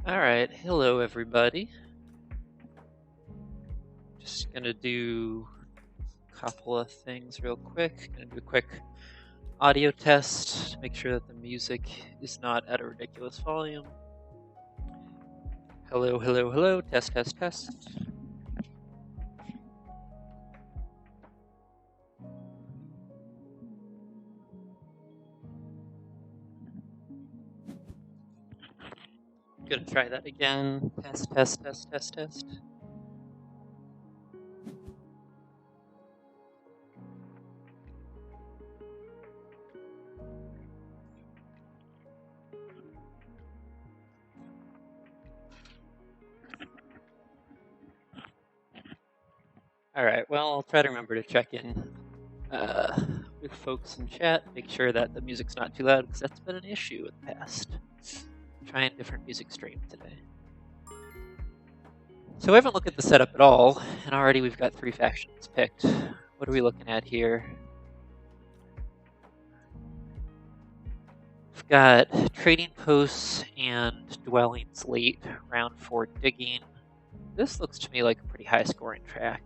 Alright, hello everybody. Just gonna do a couple of things real quick. Gonna do a quick audio test to make sure that the music is not at a ridiculous volume. Hello, hello, hello, test, test, test. Gonna try that again. Test, test, test, test, test. Alright, well, I'll try to remember to check in with folks in chat, make sure that the music's not too loud, because that's been an issue in the past. Trying different music stream today. So I haven't looked at the setup at all, and already we've got 3 factions picked. What are we looking at here? We've got trading posts and dwellings late, round 4 digging. This looks to me like a pretty high scoring track.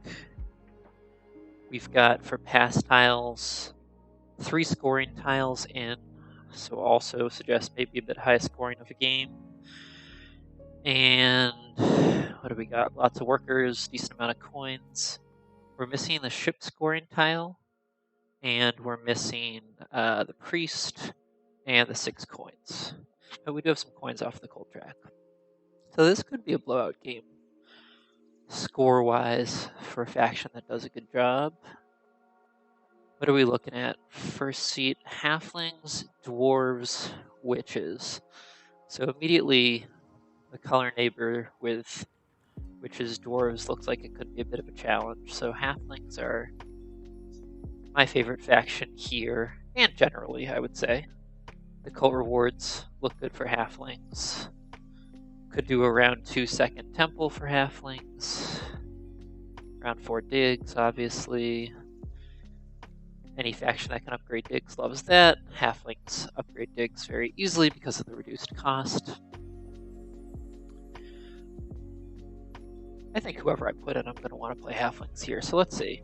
We've got, for pass tiles, 3 scoring tiles in, so also suggests maybe a bit high scoring of a game. And what do we got? Lots of workers, decent amount of coins. We're missing the ship scoring tile, and we're missing the priest and the 6 coins. But we do have some coins off the cold track. So this could be a blowout game, score-wise, for a faction that does a good job. What are we looking at? First seat, halflings, dwarves, witches. So immediately, the color neighbor with witches, dwarves looks like it could be a bit of a challenge. So halflings are my favorite faction here, and generally, I would say. The cult rewards look good for halflings. Could do a round 2 second temple for halflings. Round 4 digs, obviously. Any faction that can upgrade digs loves that. Halflings upgrade digs very easily because of the reduced cost. I think whoever I put in, I'm going to want to play halflings here. So let's see.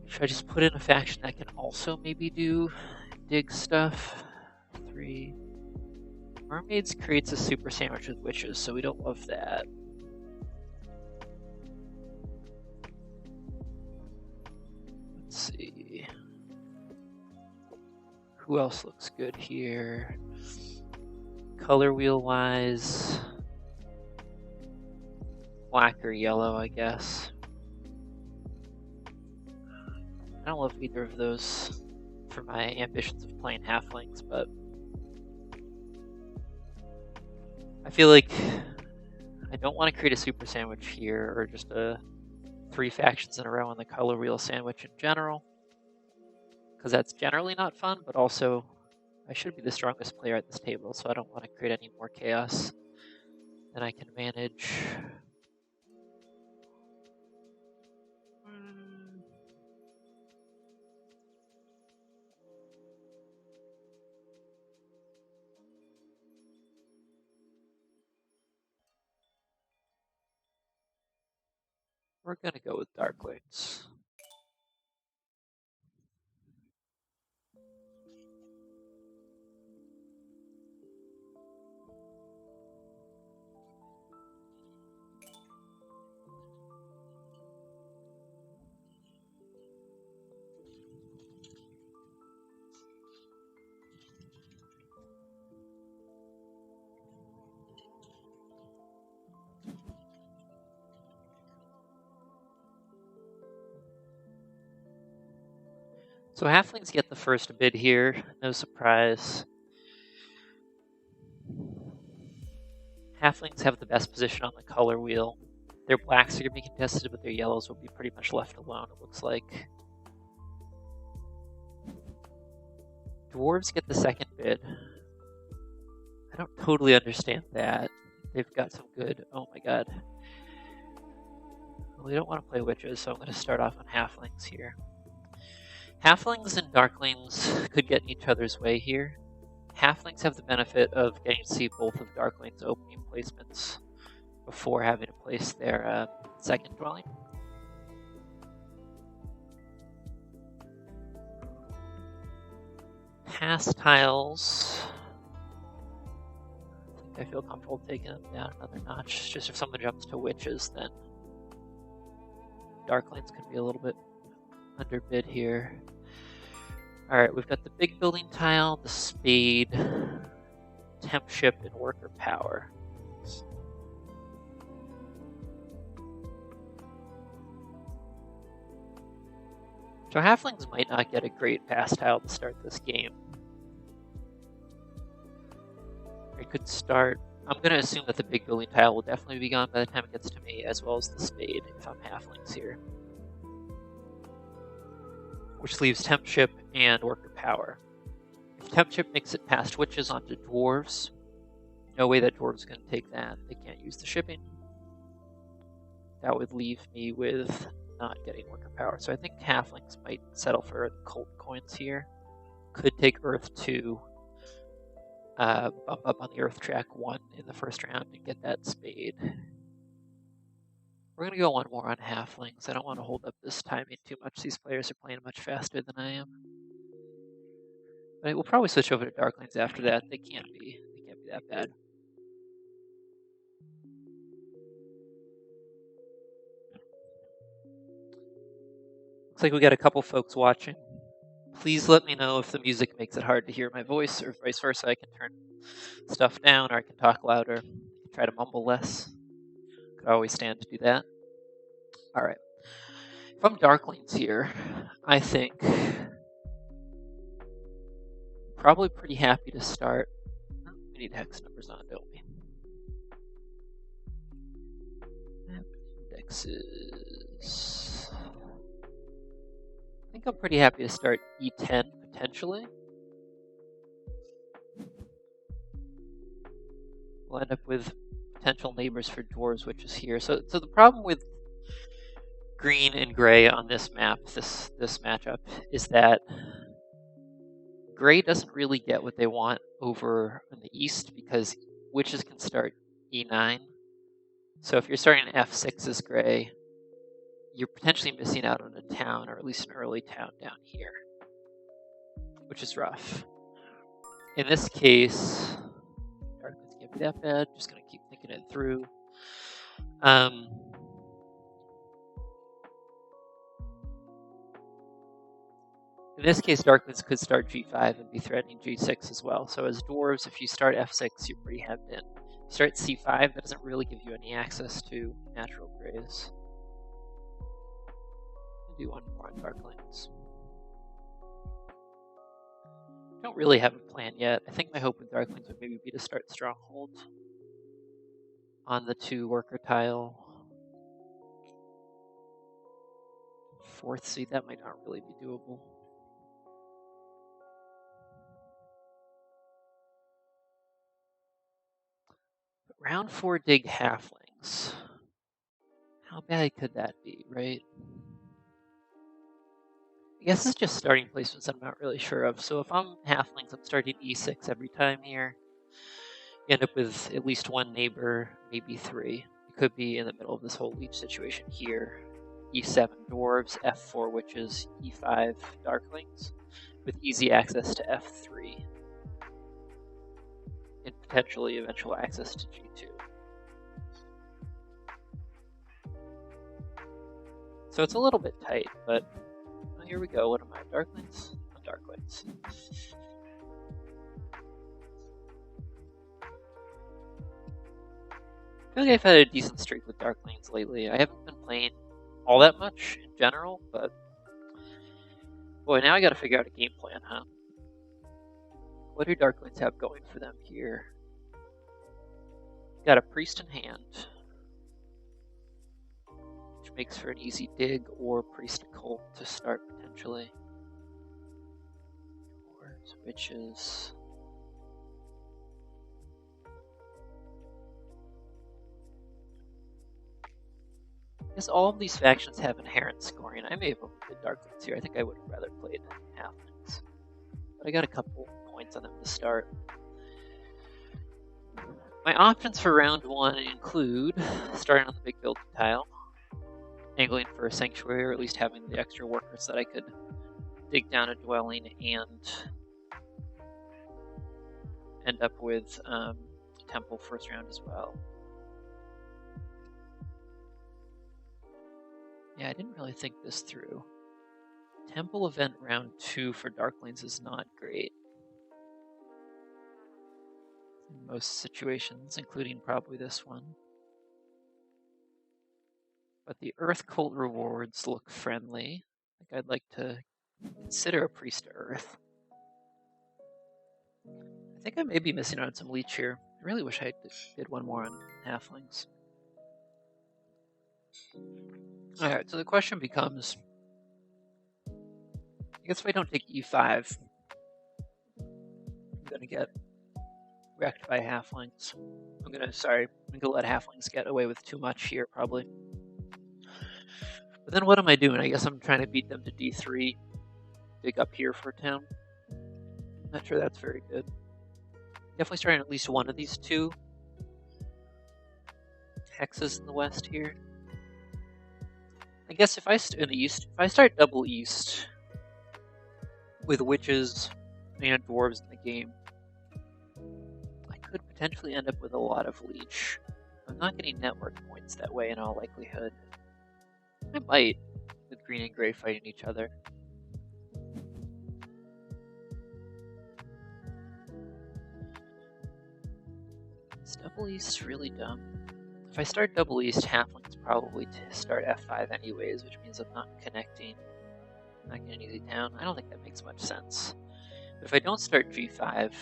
Should I just put in a faction that can also maybe do dig stuff? 3. Mermaids creates a super sandwich with witches, so we don't love that. Let's see. Who else looks good here? Color wheel wise, black or yellow, I guess. I don't love either of those for my ambitions of playing halflings, but I feel like I don't want to create a super sandwich here, or just a 3 factions in a row on the color wheel sandwich in general, because that's generally not fun, but also I should be the strongest player at this table, so I don't want to create any more chaos than I can manage. We're going to go with Darklings. So halflings get the first bid here, no surprise. Halflings have the best position on the color wheel. Their blacks are going to be contested, but their yellows will be pretty much left alone, it looks like. Dwarves get the second bid. I don't totally understand that. They've got some good... Oh my god. Well, we don't want to play witches, so I'm going to start off on halflings here. Halflings and darklings could get in each other's way here. Halflings have the benefit of getting to see both of Darklings' opening placements before having to place their second dwelling. Past tiles. I feel comfortable taking them down another notch. Just if someone jumps to witches, then Darklings could be a little bit underbid here. Alright, we've got the big building tile, the spade, temp ship, and worker power. So halflings might not get a great pass tile to start this game. I could start... I'm going to assume that the big building tile will definitely be gone by the time it gets to me, as well as the spade, if I'm halflings here. Which leaves temp ship and worker power. If temp ship makes it past witches onto dwarves, no way that dwarves can take that. They can't use the shipping. That would leave me with not getting worker power. So I think halflings might settle for cult coins here. Could take Earth 2, bump up on the Earth track 1 in the first round and get that spade. We're going to go one more on halflings. I don't want to hold up this timing too much. These players are playing much faster than I am. But we'll probably switch over to Darklings after that. They can't be that bad. Looks like we got a couple folks watching. Please let me know if the music makes it hard to hear my voice, or vice versa. I can turn stuff down, or I can talk louder, try to mumble less. Could always stand to do that. Alright. If I'm Darklings here, I think probably pretty happy to start. We need hex numbers on, don't we? Indexes. I think I'm pretty happy to start E10 potentially. We'll end up with potential neighbors for dwarves, which is here. So the problem with green and gray on this map, this matchup, is that gray doesn't really get what they want over in the east because witches can start E9. So if you're starting F6 as gray, you're potentially missing out on a town, or at least an early town down here, which is rough. In this case, Darklings can't be that bad. Just gonna keep thinking it through. In this case, Darklings could start G5 and be threatening G6 as well. So as dwarves, if you start F6, you're pretty hemmed in. If you start C5, that doesn't really give you any access to natural grays. I'll do one more on Darklings. Don't really have a plan yet. I think my hope with Darklings would maybe be to start Stronghold on the 2 worker tile. 4th seed, that might not really be doable. Round 4 dig halflings. How bad could that be, right? I guess it's just starting placements I'm not really sure of. So if I'm halflings, I'm starting E6 every time here. You end up with at least 1 neighbor, maybe 3. You could be in the middle of this whole leech situation here. E7 dwarves, F4 witches, E5 darklings, with easy access to F3. And potentially eventual access to G2. So it's a little bit tight, but here we go. What am I? Darklings? I'm Darklings. I feel like I've had a decent streak with Darklings lately. I haven't been playing all that much in general, but boy, now I gotta figure out a game plan, huh? What do Darklings have going for them here? Got a priest in hand, which makes for an easy dig, or priest cult to start potentially. Dwarves, witches. I guess all of these factions have inherent scoring. I may have opened Darklings here. I think I would have rather played halflings. but I got a couple points on them to start. My options for round 1 include starting on the big building tile, angling for a sanctuary, or at least having the extra workers that I could dig down a dwelling and end up with temple first round as well. Yeah, I didn't really think this through. Temple event round 2 for Darklings is not great. In most situations, including probably this one. But the Earth Cult rewards look friendly. I think I'd like to consider a Priest to Earth. I think I may be missing out on some Leech here. I really wish I did one more on Halflings. Alright, so the question becomes, I guess if I don't take E5, I'm going to get wrecked by Halflings. I'm going to let Halflings get away with too much here, probably. But then what am I doing? I guess I'm trying to beat them to D3, dig up here for a town. Not sure that's very good. Definitely starting at least one of these two hexes in the west here. I guess if I in the east, if I start double east with witches and dwarves in the game, I could potentially end up with a lot of leech. I'm not getting network points that way in all likelihood. I might, with green and gray fighting each other. Is double east really dumb? If I start double east, Halflings probably start F5 anyways, which means I'm not connecting. I'm not getting an easy town. I don't think that makes much sense. But if I don't start G5,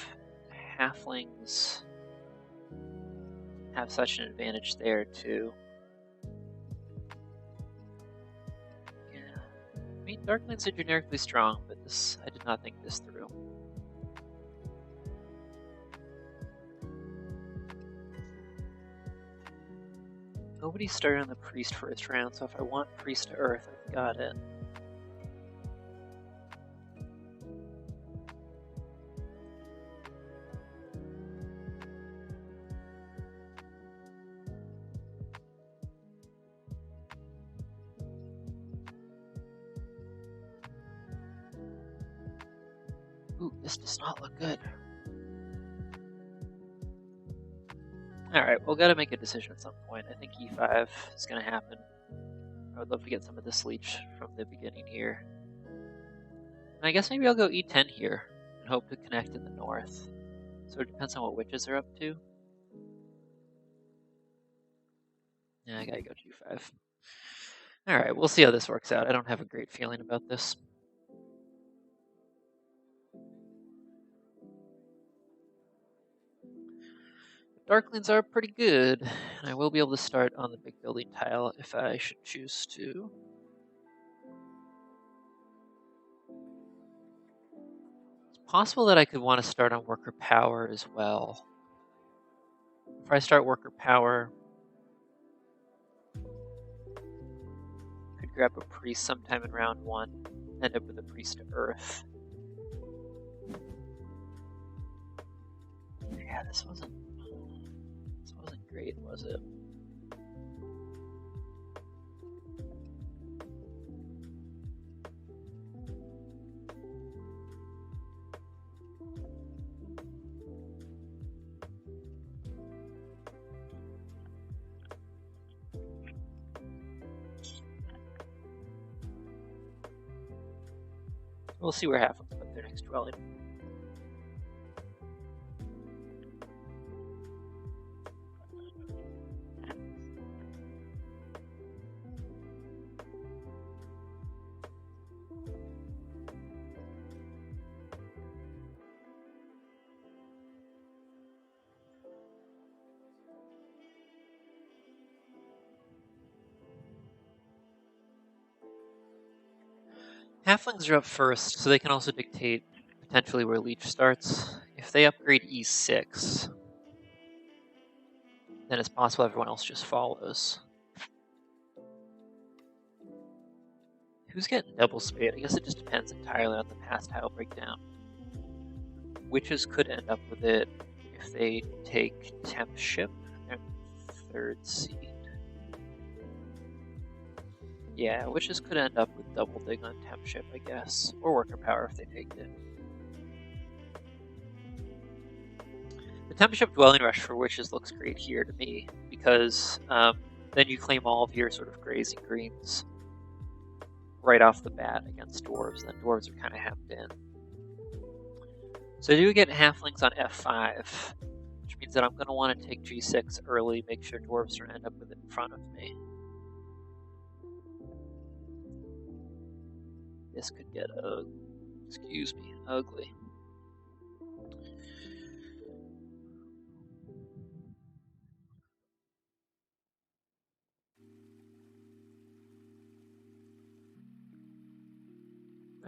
Halflings have such an advantage there too. Yeah. I mean, Darklings are generically strong, but this I did not think this through. Nobody started on the Priest first round, so if I want Priest to Earth, I've got it. Ooh, this does not look good. Alright, we'll gotta make a decision at some point. I think E5 is gonna happen. I would love to get some of this leech from the beginning here. And I guess maybe I'll go E10 here and hope to connect in the north. So it depends on what witches are up to. Yeah, I gotta go G5. Alright, we'll see how this works out. I don't have a great feeling about this. Darklings are pretty good, and I will be able to start on the big building tile if I should choose to. It's possible that I could want to start on worker power as well. If I start worker power, I could grab a priest sometime in round 1, end up with a priest to Earth. Yeah, this wasn't great, was it? We'll see where Halflings put their next dwelling. Halflings are up first, so they can also dictate potentially where Leech starts. If they upgrade E6, then it's possible everyone else just follows. Who's getting double spade? I guess it just depends entirely on the past tile breakdown. Witches could end up with it if they take Temp Ship and 3rd seed. Yeah, Witches could end up with Double Dig on Temp Ship, I guess. Or Worker Power if they take it. The Temp Ship Dwelling Rush for Witches looks great here to me, because then you claim all of your sort of grays and greens right off the bat against dwarves, and then dwarves are kind of hemmed in. So I do get halflings on F5, which means that I'm going to want to take G6 early, make sure dwarves don't end up with it in front of me. This could get, ugly.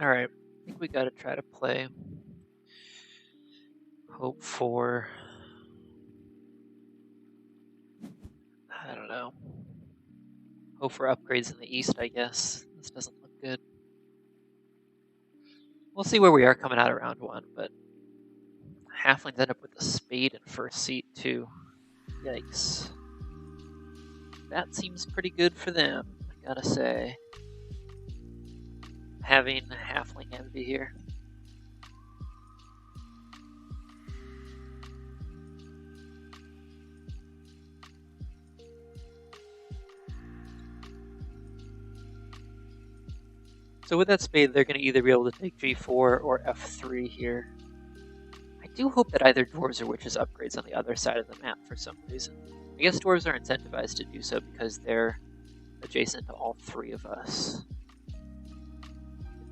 Alright, I think we gotta try to play. Hope for... I don't know. Hope for upgrades in the east, I guess. This doesn't look good. We'll see where we are coming out of round 1, but... Halflings end up with a spade in 1st seat, too. Yikes. That seems pretty good for them, I gotta say. Having halfling envy here. So with that spade, they're going to either be able to take G4 or F3 here. I do hope that either dwarves or witches upgrades on the other side of the map for some reason. I guess dwarves are incentivized to do so because they're adjacent to all 3 of us.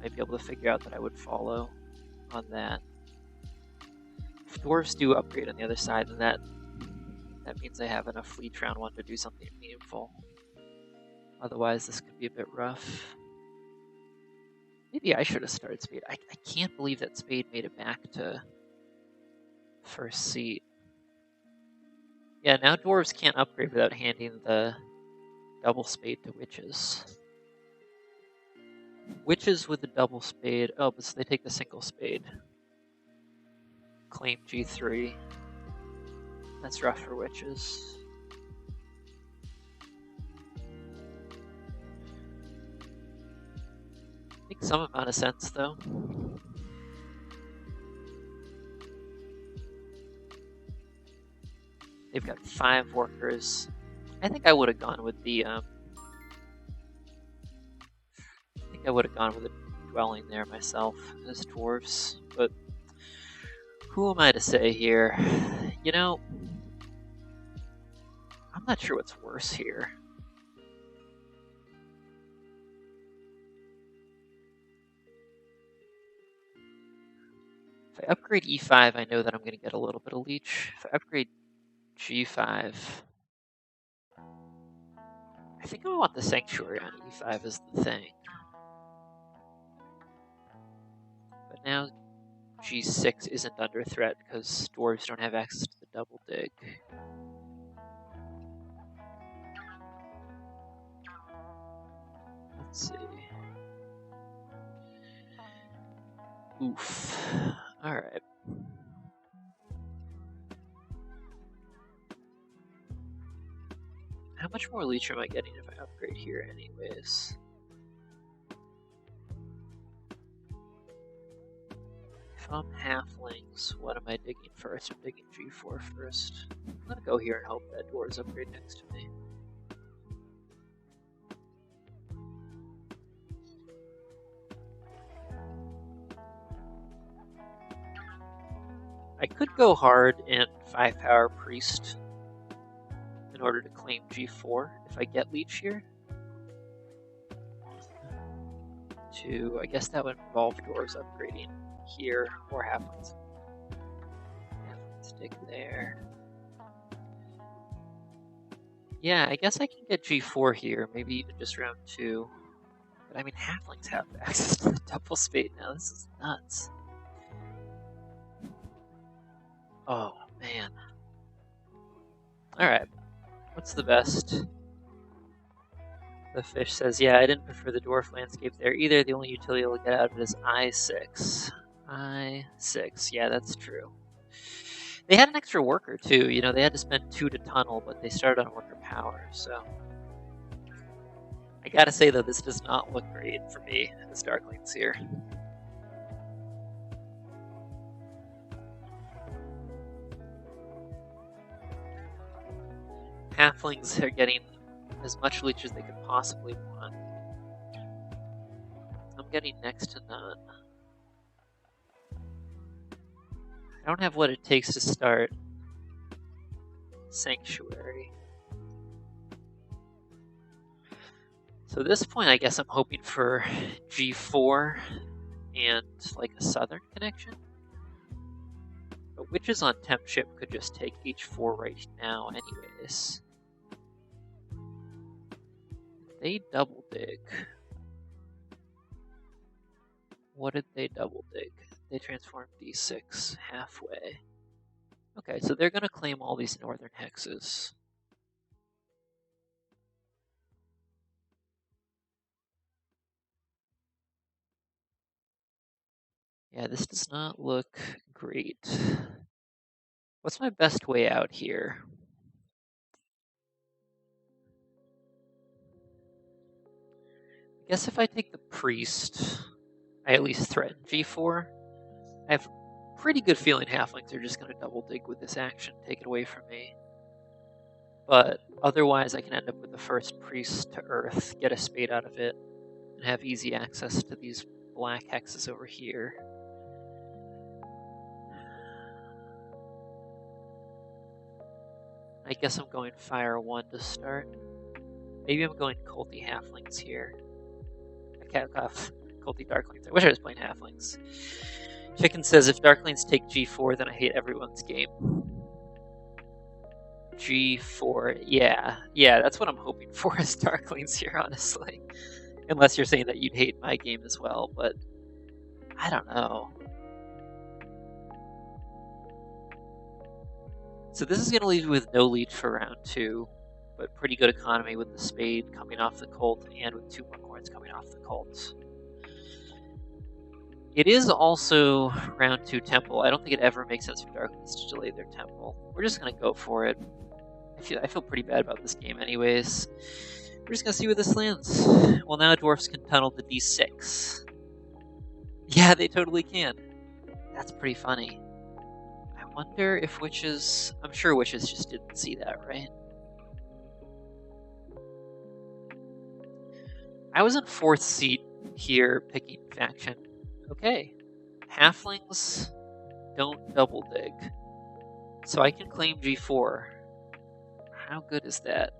Might be able to figure out that I would follow on that. If dwarves do upgrade on the other side, then that means I have enough fleet round 1 to do something meaningful. Otherwise, this could be a bit rough. Maybe I should have started spade. I can't believe that spade made it back to 1st seat. Yeah, now dwarves can't upgrade without handing the double spade to witches. Witches with the double spade. Oh, but so they take the single spade. Claim G3. That's rough for witches. Makes some amount of sense, though. They've got 5 workers. I think I would have gone with the dwelling there myself as dwarves, but who am I to say here? You know, I'm not sure what's worse here. If I upgrade E5, I know that I'm going to get a little bit of leech. If I upgrade G5, I think I want the Sanctuary on E5 as the thing. But now G6 isn't under threat because dwarves don't have access to the double dig. Let's see. Oof. Alright. How much more leech am I getting if I upgrade here anyways? If I'm halflings, what am I digging first? I'm digging G4 first. I'm gonna go here and hope that dwarves upgrade next to me. I could go hard in 5 power priest in order to claim G4 if I get leech here. I guess that would involve dwarves upgrading here or halflings. Halflings dig there. Yeah, I guess I can get G4 here, maybe even just round 2. But I mean, halflings have access to the double spade now. This is nuts. Oh, man. Alright. What's the best? The fish says, yeah, I didn't prefer the dwarf landscape there either. The only utility I'll get out of it is I6. I6. Yeah, that's true. They had an extra worker too. You know, they had to spend 2 to tunnel, but they started on worker power. So I gotta say though, this does not look great for me as Darklings here. Halflings are getting as much leech as they could possibly want. I'm getting next to none. I don't have what it takes to start Sanctuary. So at this point, I guess I'm hoping for G4 and like a southern connection. But Witches on Temp Ship could just take H4 right now anyways. They double dig. What did they double dig? They transformed D6 halfway. Okay, so they're going to claim all these northern hexes. Yeah, this does not look great. What's my best way out here? I guess if I take the priest, I at least threaten G4. I have a pretty good feeling halflings are just going to double dig with this action, take it away from me. But otherwise, I can end up with the first priest to earth, get a spade out of it, and have easy access to these black hexes over here. I guess I'm going Fire 1 to start. Maybe I'm going Culty Halflings here. Culty Darklings. I wish I was playing Halflings. Chicken says, if Darklings take G4, then I hate everyone's game. G4, yeah, that's what I'm hoping for as Darklings here, honestly. Unless you're saying that you'd hate my game as well, but I don't know. So this is going to leave you with no leech for round 2, but pretty good economy with the spade coming off the cult and with 2 more coins coming off the cult. It is also round 2 temple. I don't think it ever makes sense for Darklings to delay their temple. We're just going to go for it. I feel pretty bad about this game anyways. We're just going to see where this lands. Well, now dwarfs can tunnel the D6. Yeah, they totally can. That's pretty funny. I wonder if Witches... I'm sure Witches just didn't see that, right? I was in 4th seat here picking faction. Okay. Halflings don't double dig. So I can claim G4. How good is that?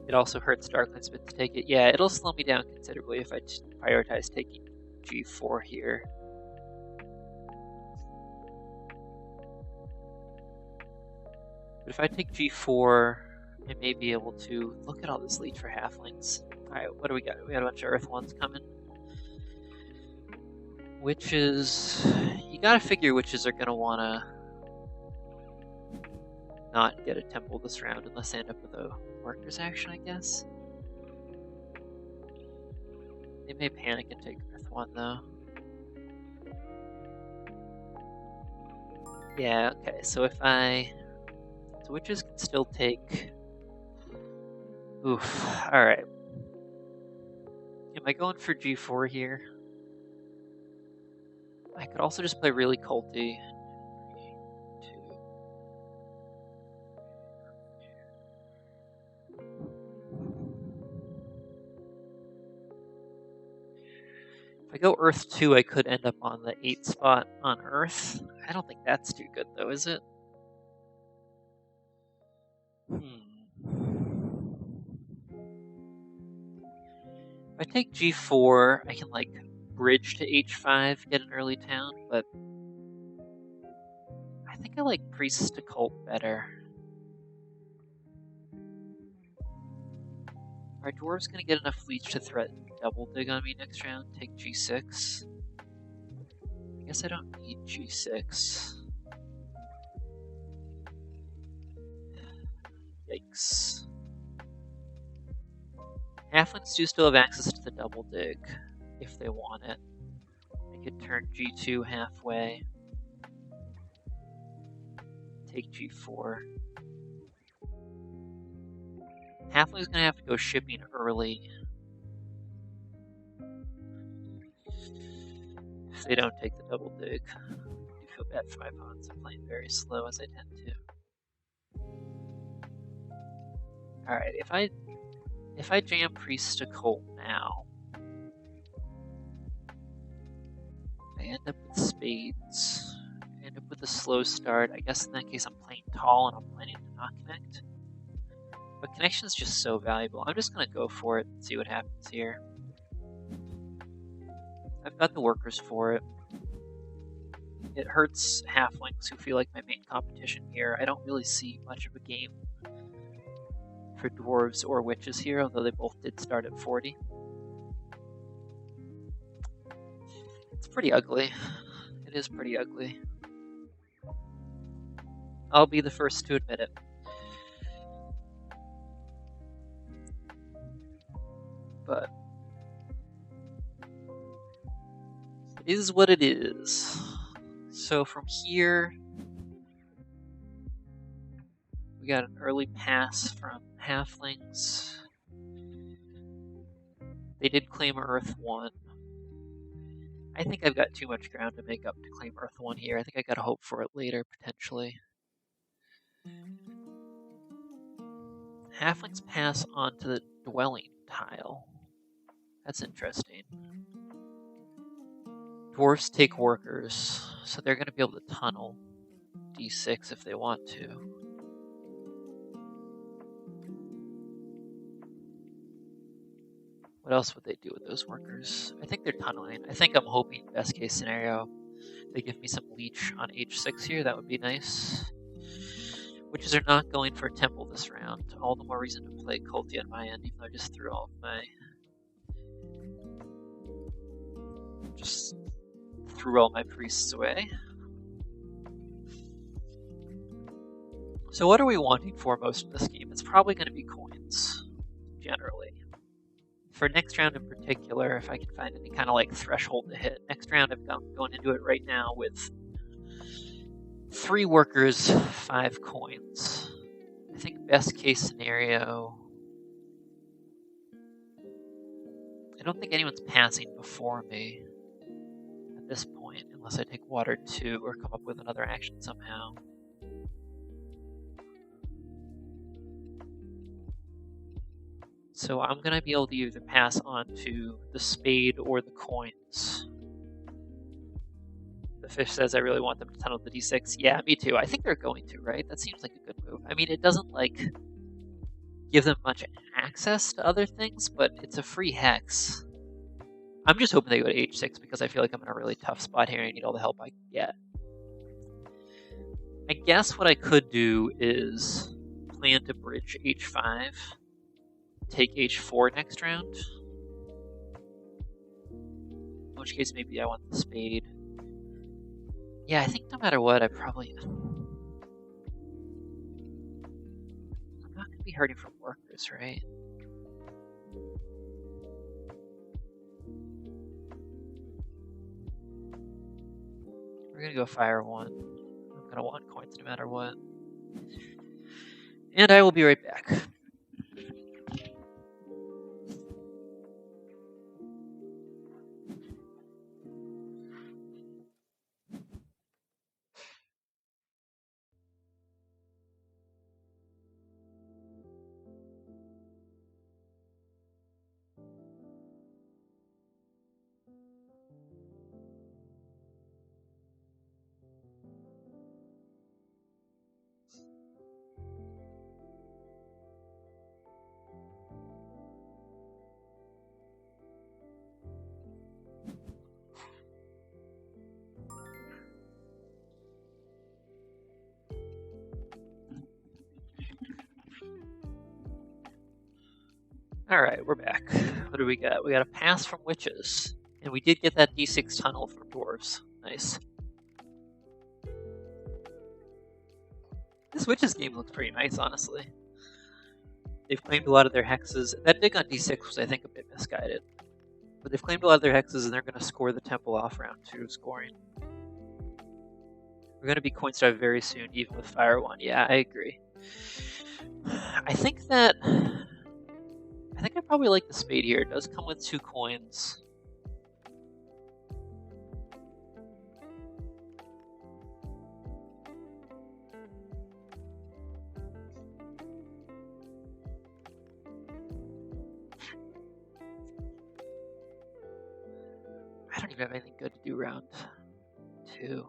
It also hurts Darklings bit to take it. Yeah, it'll slow me down considerably if I prioritize taking G4 here. But if I take G4, I may be able to look at all this leech for halflings. Alright, what do we got? We got a bunch of earth ones coming. Witches... You gotta figure witches are gonna wanna not get a temple this round unless they end up with a workers action, I guess. They may panic and take earth 1 though. Yeah, okay, so if I... So witches can still take... Oof, alright. Am I going for G4 here? I could also just play really culty. 3, 2. If I go Earth 2, I could end up on the 8 spot on Earth. I don't think that's too good though, is it? If I take G4, I can like bridge to H5, get an early town, but I think I like priests to cult better. Are dwarves gonna get enough leech to threaten double dig on me next round? Take G6. I guess I don't need G6. Yikes. Halflings do still have access to the double dig if they want it. I could turn G2 halfway. Take G4. Halfling's gonna have to go shipping early. If they don't take the double dig. I do feel bad for my opponents. I'm playing very slow as I tend to. Alright, if I jam Priest to Colt now, I end up with spades. I end up with a slow start. I guess in that case I'm playing tall and I'm planning to not connect. But connection is just so valuable. I'm just gonna go for it and see what happens here. I've got the workers for it. It hurts halflings who feel like my main competition here. I don't really see much of a game for dwarves or witches here, although they both did start at 40. It's pretty ugly. It is pretty ugly. I'll be the first to admit it. But it is what it is. So from here, we got an early pass from halflings. They did claim Earth 1. I think I've got too much ground to make up to claim Earth 1 here. I think I gotta hope for it later, potentially. Halflings pass onto the dwelling tile. That's interesting. Dwarves take workers, so they're gonna be able to tunnel D6 if they want to. What else would they do with those workers? I think they're tunneling. I think I'm hoping, best case scenario, they give me some leech on H6 here. That would be nice. Witches are not going for a temple this round. All the more reason to play Culti on my end, even though I just threw all of my... Just threw all my priests away. So what are we wanting for most of this game? It's probably going to be coins, generally. For next round in particular, if I can find any kind of like threshold to hit. Next round I'm going into it right now with 3 workers, 5 coins. I think best case scenario... I don't think anyone's passing before me at this point, unless I take water 2 or come up with another action somehow. So I'm going to be able to either pass on to the spade or the coins. The fish says I really want them to tunnel the D6. Yeah, me too. I think they're going to, right? That seems like a good move. I mean, it doesn't, like, give them much access to other things, but it's a free hex. I'm just hoping they go to H6 because I feel like I'm in a really tough spot here and I need all the help I can get. I guess what I could do is plan to bridge H5. Take H4 next round. In which case, maybe I want the spade. Yeah, I think no matter what, I'm not going to be hurting from workers, right? We're going to go fire 1. I'm going to want coins no matter what. And I will be right back. Alright, we're back. What do we got? We got a pass from witches. And we did get that D6 tunnel from dwarves. Nice. This witches game looks pretty nice, honestly. They've claimed a lot of their hexes. That dig on D6 was, I think, a bit misguided. But they've claimed a lot of their hexes, and they're going to score the temple off round 2 of scoring. We're going to be coin starved very soon, even with Fire 1. Yeah, I agree. I think I probably like the spade here. It does come with 2 coins. I don't even have anything good to do round 2.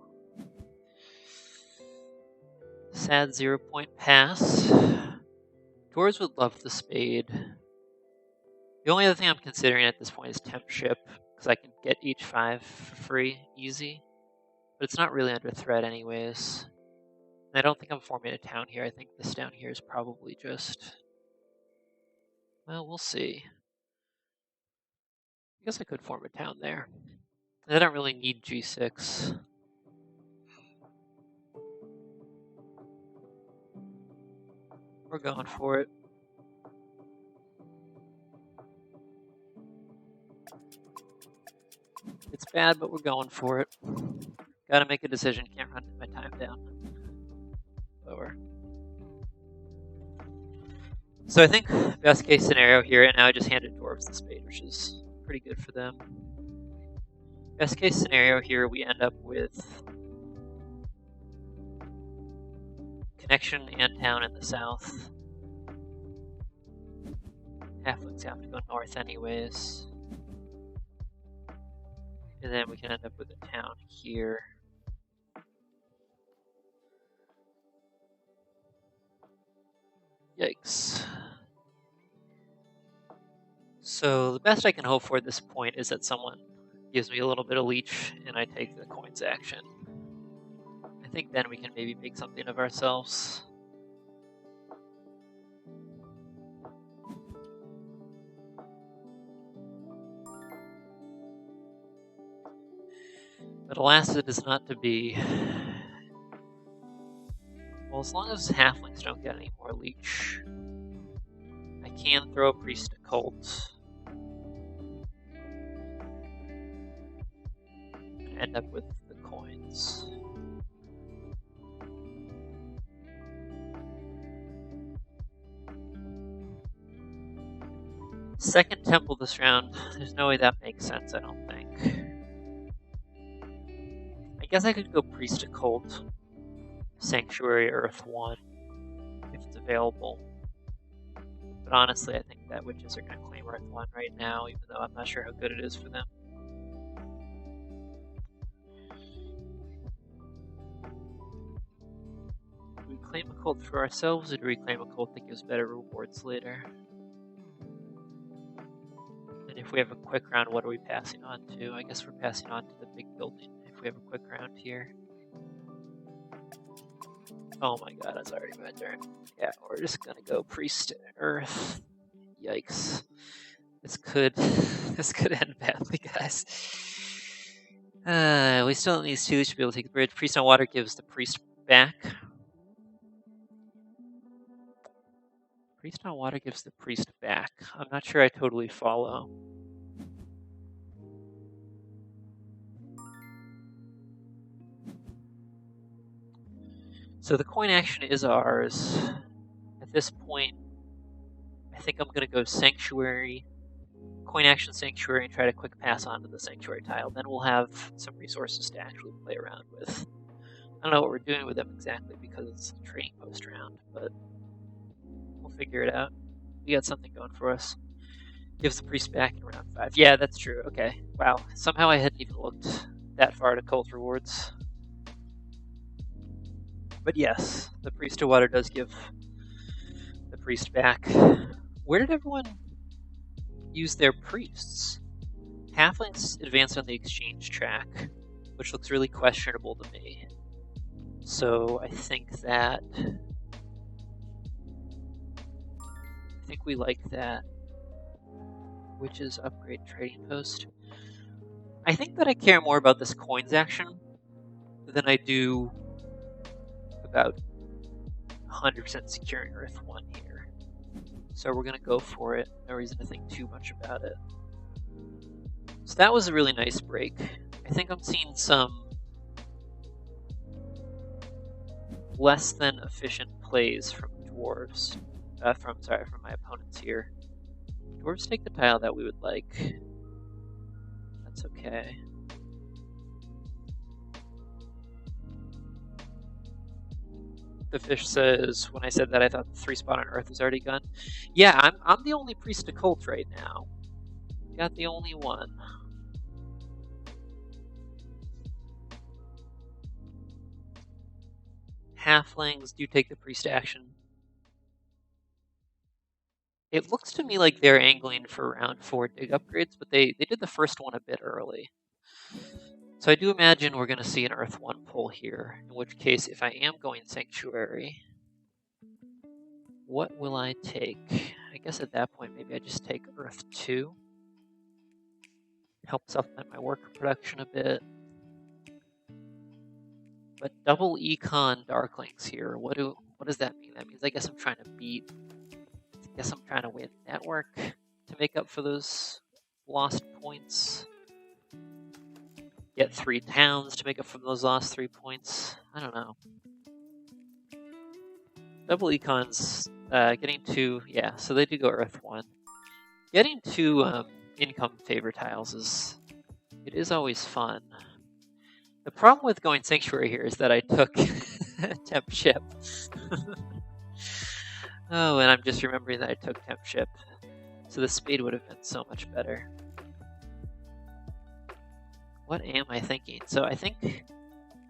Sad 0-point pass. Dwarves would love the spade. The only other thing I'm considering at this point is temp ship, because I can get H5 for free, easy. But it's not really under threat anyways. And I don't think I'm forming a town here. I think this down here is probably just... Well, we'll see. I guess I could form a town there. And I don't really need G6. We're going for it. It's bad, but we're going for it. Gotta make a decision. Can't run my time down. Lower. So I think best case scenario here, and now I just handed dwarves the spade, which is pretty good for them. Best case scenario here, we end up with connection and town in the south. Halflings have to go north anyways. And then we can end up with a town here. Yikes. So the best I can hope for at this point is that someone gives me a little bit of leech and I take the coins action. I think then we can maybe make something of ourselves. But alas, it is not to be. Well, as long as halflings don't get any more leech, I can throw a priest occult. And end up with the coins. Second temple this round. There's no way that makes sense, I don't think. I guess I could go priest occult, sanctuary earth 1, if it's available. But honestly, I think that witches are going to claim earth 1 right now, even though I'm not sure how good it is for them. Do we claim occult for ourselves, or do we claim occult that gives better rewards later? And if we have a quick round, what are we passing on to? I guess we're passing on to the big building if we have a quick round here. Oh my god, that's already my turn. Yeah, we're just gonna go priest earth. Yikes. This could end badly, guys. We still need these 2 to be able to take the bridge. Priest on water gives the priest back. Priest on water gives the priest back. I'm not sure I totally follow. So the coin action is ours. At this point, I think I'm going to go Sanctuary, coin action Sanctuary, and try to quick pass on to the Sanctuary tile. Then we'll have some resources to actually play around with. I don't know what we're doing with them exactly because it's a trading post round, but we'll figure it out. We got something going for us. Gives the priest back in round 5. Yeah, that's true. Okay. Wow. Somehow I hadn't even looked that far to cult rewards. But yes, the priest of water does give the priest back. Where did everyone use their priests? Halflings advanced on the exchange track, which looks really questionable to me. So I think we like that. Witches upgrade trading post. I think that I care more about this coins action than I do about 100% securing Earth 1 here. So we're going to go for it. No reason to think too much about it. So that was a really nice break. I think I'm seeing some less than efficient plays from dwarves. From my opponents here. Dwarves take the tile that we would like. That's okay. The fish says, when I said that, I thought the 3-spot on Earth was already gone. Yeah, I'm the only priest to cult right now. Got the only one. Halflings do take the priest action. It looks to me like they're angling for round 4 dig upgrades, but they did the first one a bit early. So I do imagine we're going to see an Earth 1 pull here, in which case, if I am going Sanctuary, what will I take? I guess at that point, maybe I just take Earth 2. Help supplement my worker production a bit. But double econ Darklings here, what does that mean? That means I guess I'm trying to win network to make up for those lost points. Get 3 towns to make up for those lost 3 points. I don't know. Double econs, getting 2, yeah, so they do go Earth 1. Getting 2 income favor tiles is always fun. The problem with going Sanctuary here is that I took Temp Ship. Oh, and I'm just remembering that I took Temp Ship. So the Spade would have been so much better. What am I thinking? So I think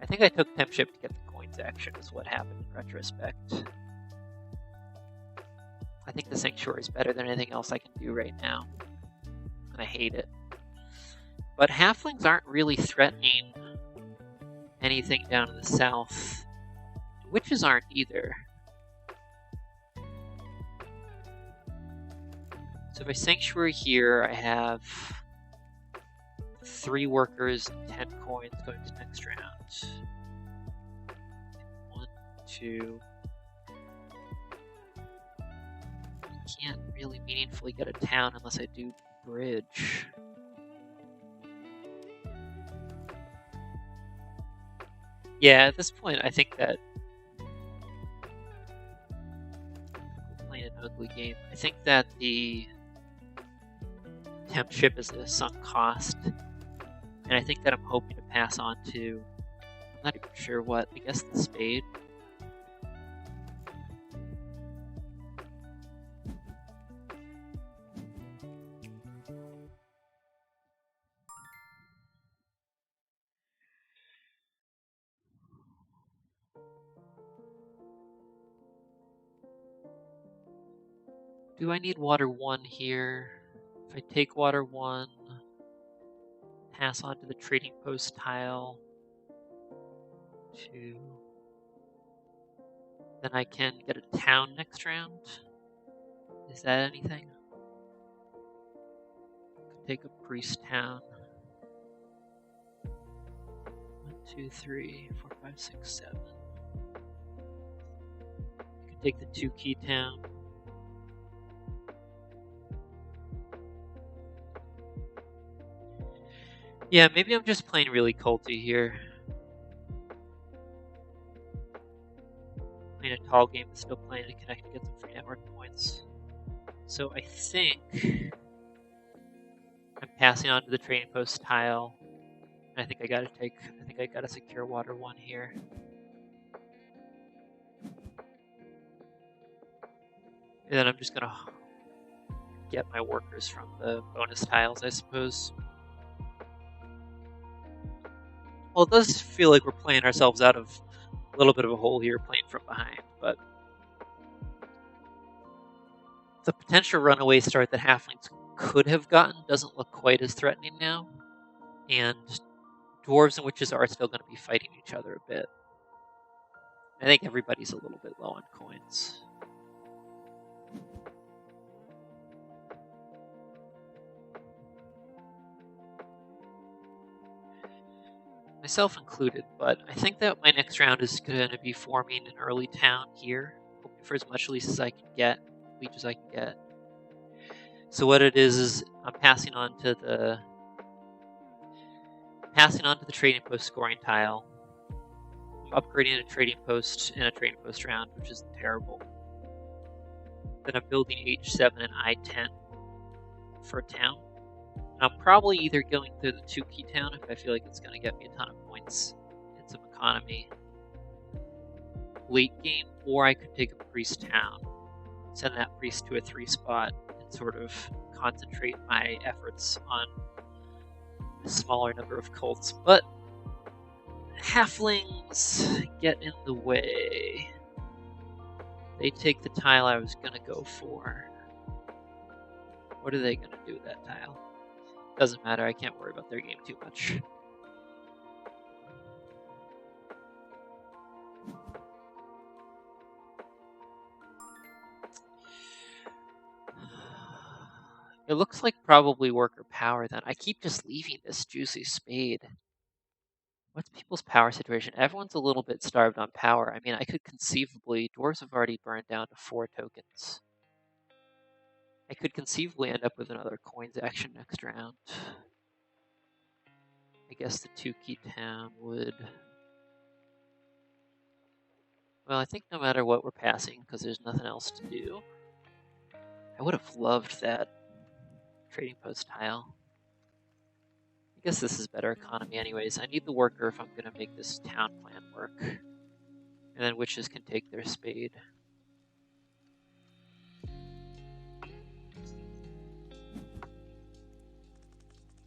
I took Temp Ship to get the coins action is what happened in retrospect. I think the Sanctuary is better than anything else I can do right now. And I hate it. But Halflings aren't really threatening anything down in the south. Witches aren't either. So if I Sanctuary here, I have 3 workers, 10 coins going to next round. 1, 2. I can't really meaningfully get a town unless I do bridge. Yeah, at this point, I think that I'm playing an ugly game. I think that the Temp Ship is a sunk cost, and I think that I'm hoping to pass on to, I'm not even sure what, I guess the Spade. Do I need water 1 here? If I take water 1, pass on to the trading post tile, 2, then I can get a town next round. Is that anything? Take a priest town. 1, 2, 3, 4, 5, 6, 7. You can take the 2 key town. Yeah, maybe I'm just playing really culty here. Playing a tall game, but still playing to connect to get some free network points. So I think I'm passing on to the trading post tile. I think I gotta secure water 1 here. And then I'm just gonna get my workers from the bonus tiles, I suppose. Well, it does feel like we're playing ourselves out of a little bit of a hole here, playing from behind, but the potential runaway start that Halflings could have gotten doesn't look quite as threatening now, and Dwarves and Witches are still going to be fighting each other a bit. I think everybody's a little bit low on coins. Myself included, but I think that my next round is going to be forming an early town here, hoping for as much leases as I can get, leech as I can get. So what it is I'm passing on to the passing on to the trading post scoring tile. I'm upgrading a trading post in a trading post round, which is terrible. Then I'm building H7 and I10 for a town. And I'm probably either going to the 2-key town if I feel like it's going to get me a ton of points and some economy late game, or I could take a priest town, send that priest to a 3 spot, and sort of concentrate my efforts on a smaller number of cults. But halflings get in the way. They take the tile I was going to go for. What are they going to do with that tile? Doesn't matter, I can't worry about their game too much. It looks like probably worker power then. I keep just leaving this juicy spade. What's people's power situation? Everyone's a little bit starved on power. I mean, I could conceivably... Dwarves have already burned down to 4 tokens. I could conceivably end up with another coins action next round. I guess the 2-key town would... Well, I think no matter what we're passing, because there's nothing else to do. I would have loved that trading post tile. I guess this is better economy anyways. I need the worker if I'm going to make this town plan work. And then witches can take their spade.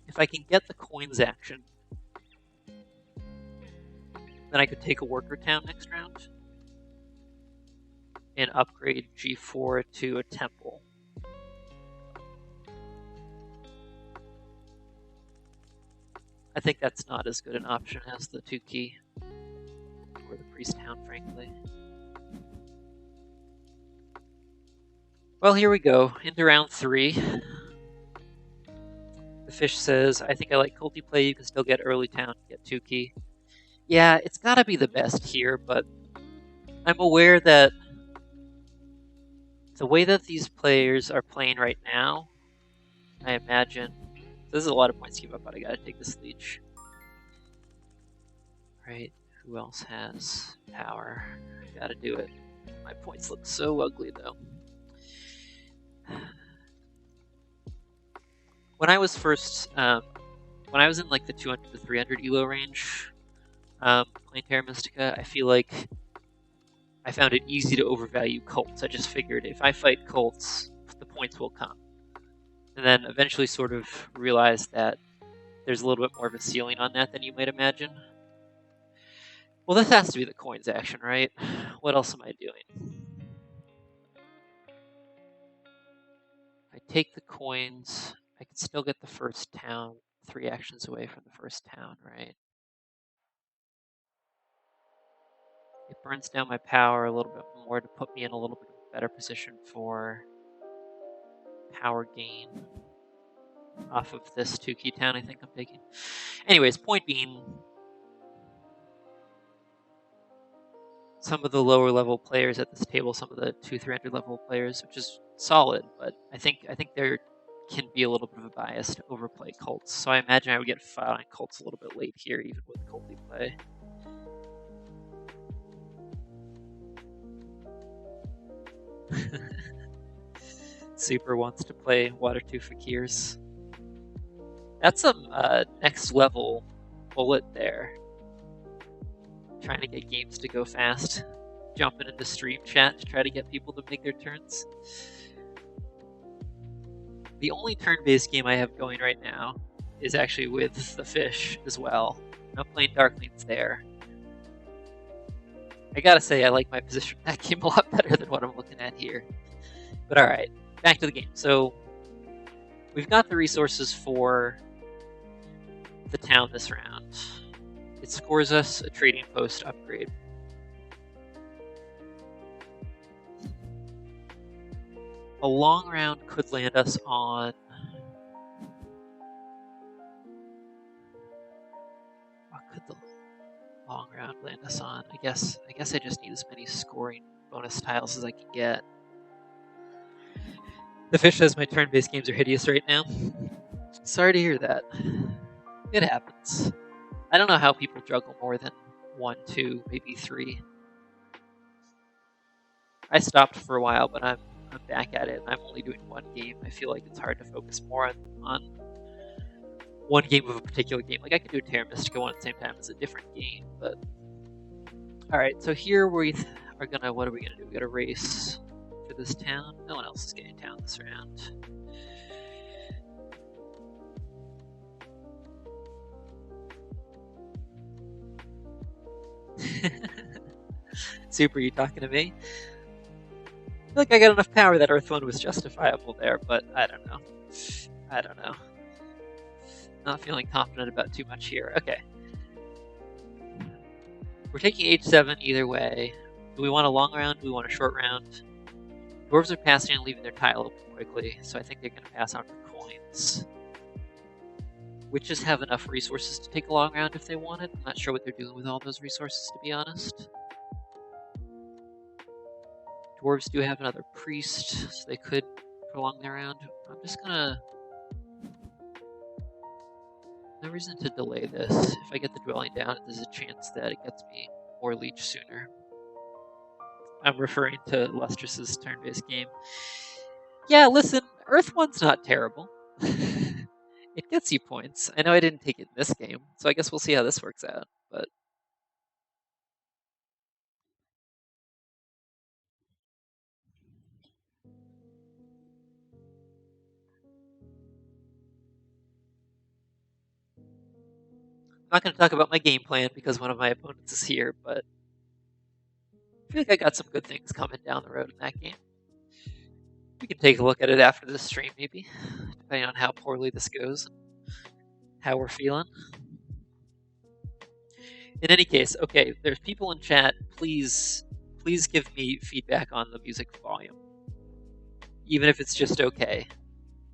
If I can get the coins action, then I could take a worker town next round and upgrade G4 to a temple. I think that's not as good an option as the 2-key or the priest town, frankly. Well, here we go, into round 3. The fish says, I think I like culty play, you can still get early town, get 2-key. Yeah, it's gotta be the best here, but I'm aware that the way that these players are playing right now, I imagine... This is a lot of points to keep up, but I gotta take this leech. Right, who else has power? I gotta do it. My points look so ugly, though. When I was first, when I was in like the 200 to 300 elo range, playing Terra Mystica, I feel like I found it easy to overvalue cults. I just figured if I fight cults, the points will come. And then eventually sort of realized that there's a little bit more of a ceiling on that than you might imagine. Well, this has to be the coins action, right? What else am I doing? I take the coins, I can still get the first town 3 actions away from the first town, right? It burns down my power a little bit more to put me in a little bit of a better position for power gain off of this 2-key town I think I'm taking. Anyways, point being, some of the lower level players at this table, some of the 200-300 level players, which is solid, but I think there can be a little bit of a bias to overplay cults. So I imagine I would get fought on cults a little bit late here, even with culty play. Super wants to play Water 2 Fakirs. That's some next level bullet there. Trying to get games to go fast. Jumping into stream chat to try to get people to make their turns. The only turn-based game I have going right now is actually with the fish as well. I'm playing Darklings there. I gotta say, I like my position in that game a lot better than what I'm looking at here. But alright, back to the game. So, we've got the resources for the town this round. It scores us a trading post upgrade. A long round could land us on... What could the long round land us on? I guess I just need as many scoring bonus tiles as I can get. The fish says my turn-based games are hideous right now. Sorry to hear that. It happens. I don't know how people juggle more than 1, 2, maybe 3. I stopped for a while, but I'm back at it, and I'm only doing one game. I feel like it's hard to focus more on one game of a particular game. Like I could do a Terra Mystica one at the same time as a different game, but all right. So here we are gonna. What are we gonna do? We gotta race for this town. No one else is getting town this round. Super, you talking to me? I feel like I got enough power that Earth 1 was justifiable there, but I don't know. I don't know. Not feeling confident about too much here. Okay. We're taking H7 either way. Do we want a long round? Do we want a short round? Dwarves are passing and leaving their tile open quickly, so I think they're going to pass on for coins. Witches have enough resources to take a long round if they wanted. I'm not sure what they're doing with all those resources, to be honest. Dwarves do have another priest, so they could prolong their round. I'm just gonna... No reason to delay this. If I get the dwelling down, there's a chance that it gets me more leech sooner. I'm referring to Lustrus's turn-based game. Yeah, listen, Earth 1's not terrible. It gets you points. I know I didn't take it in this game, so I guess we'll see how this works out, but... I'm not going to talk about my game plan because one of my opponents is here, but I feel like I got some good things coming down the road in that game. We can take a look at it after the stream, maybe, depending on how poorly this goes, how we're feeling. In any case, okay, there's people in chat. Please give me feedback on the music volume, even if it's just okay.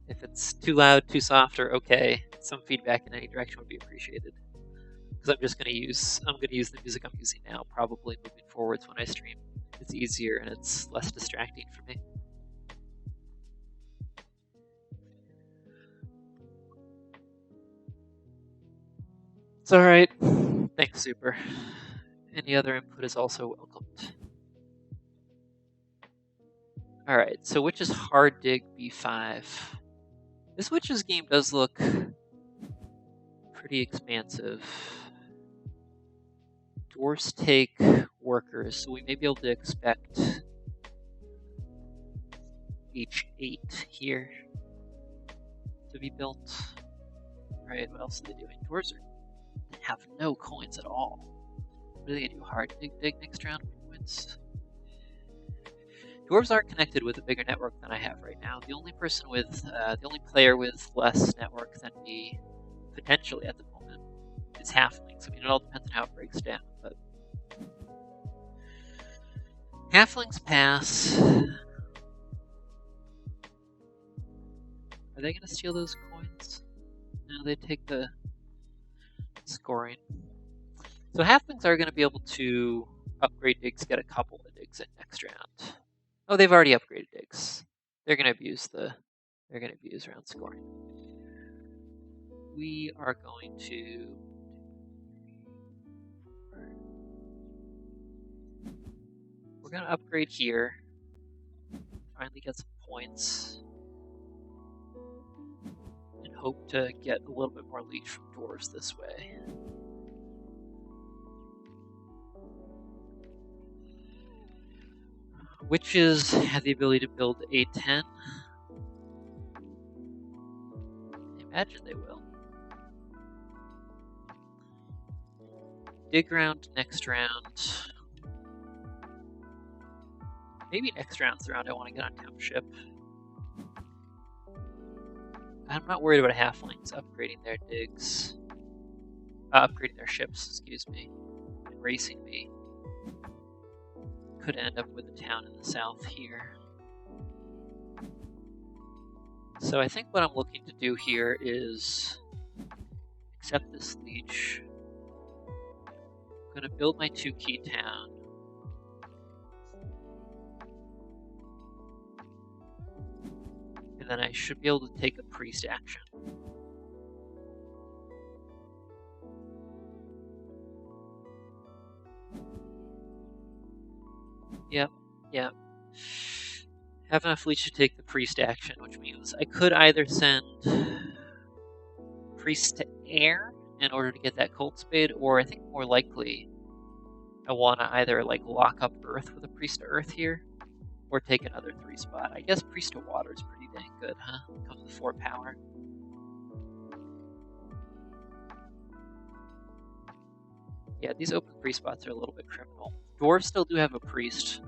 If it's too loud, too soft, or okay, some feedback in any direction would be appreciated. Because I'm gonna use the music I'm using now, probably moving forwards when I stream. It's easier and it's less distracting for me. It's alright. Thanks, Super. Any other input is also welcomed. Alright, so Witch's Hard Dig B5. This Witch's game does look pretty expansive. Dwarves take workers, so we may be able to expect H8 here to be built. Alright, what else are they doing? Dwarves have no coins at all. What are they gonna do? Hard dig next round for coins? Dwarves aren't connected with a bigger network than I have right now. The only player with less network than me, potentially at the moment, is Halflings. I mean, it all depends on how it breaks down, but Halflings pass. Are they gonna steal those coins? No, they take the scoring. So Halflings are gonna be able to upgrade digs, get a couple of digs in next round. Oh, they've already upgraded digs. They're gonna abuse round scoring. We are going to we're gonna upgrade here. Finally get some points. And hope to get a little bit more leech from dwarves this way. Witches have the ability to build A10. I imagine they will. Dig round next round. Maybe next round's the round I want to get on township. I'm not worried about halflings upgrading their digs. Upgrading their ships, excuse me. And racing me. Could end up with a town in the south here. So I think what I'm looking to do here is accept this leech. I'm going to build my 2 key town. And then I should be able to take a priest action. Yep, yep. Have enough leech to take the priest action, which means I could either send priest to air in order to get that cold spade, or I think more likely I want to either like lock up earth with a priest to earth here, or take another 3 spot. I guess priest to water is pretty dang good, huh? Comes with 4 power. Yeah, these open priest spots are a little bit criminal. Dwarves still do have a priest.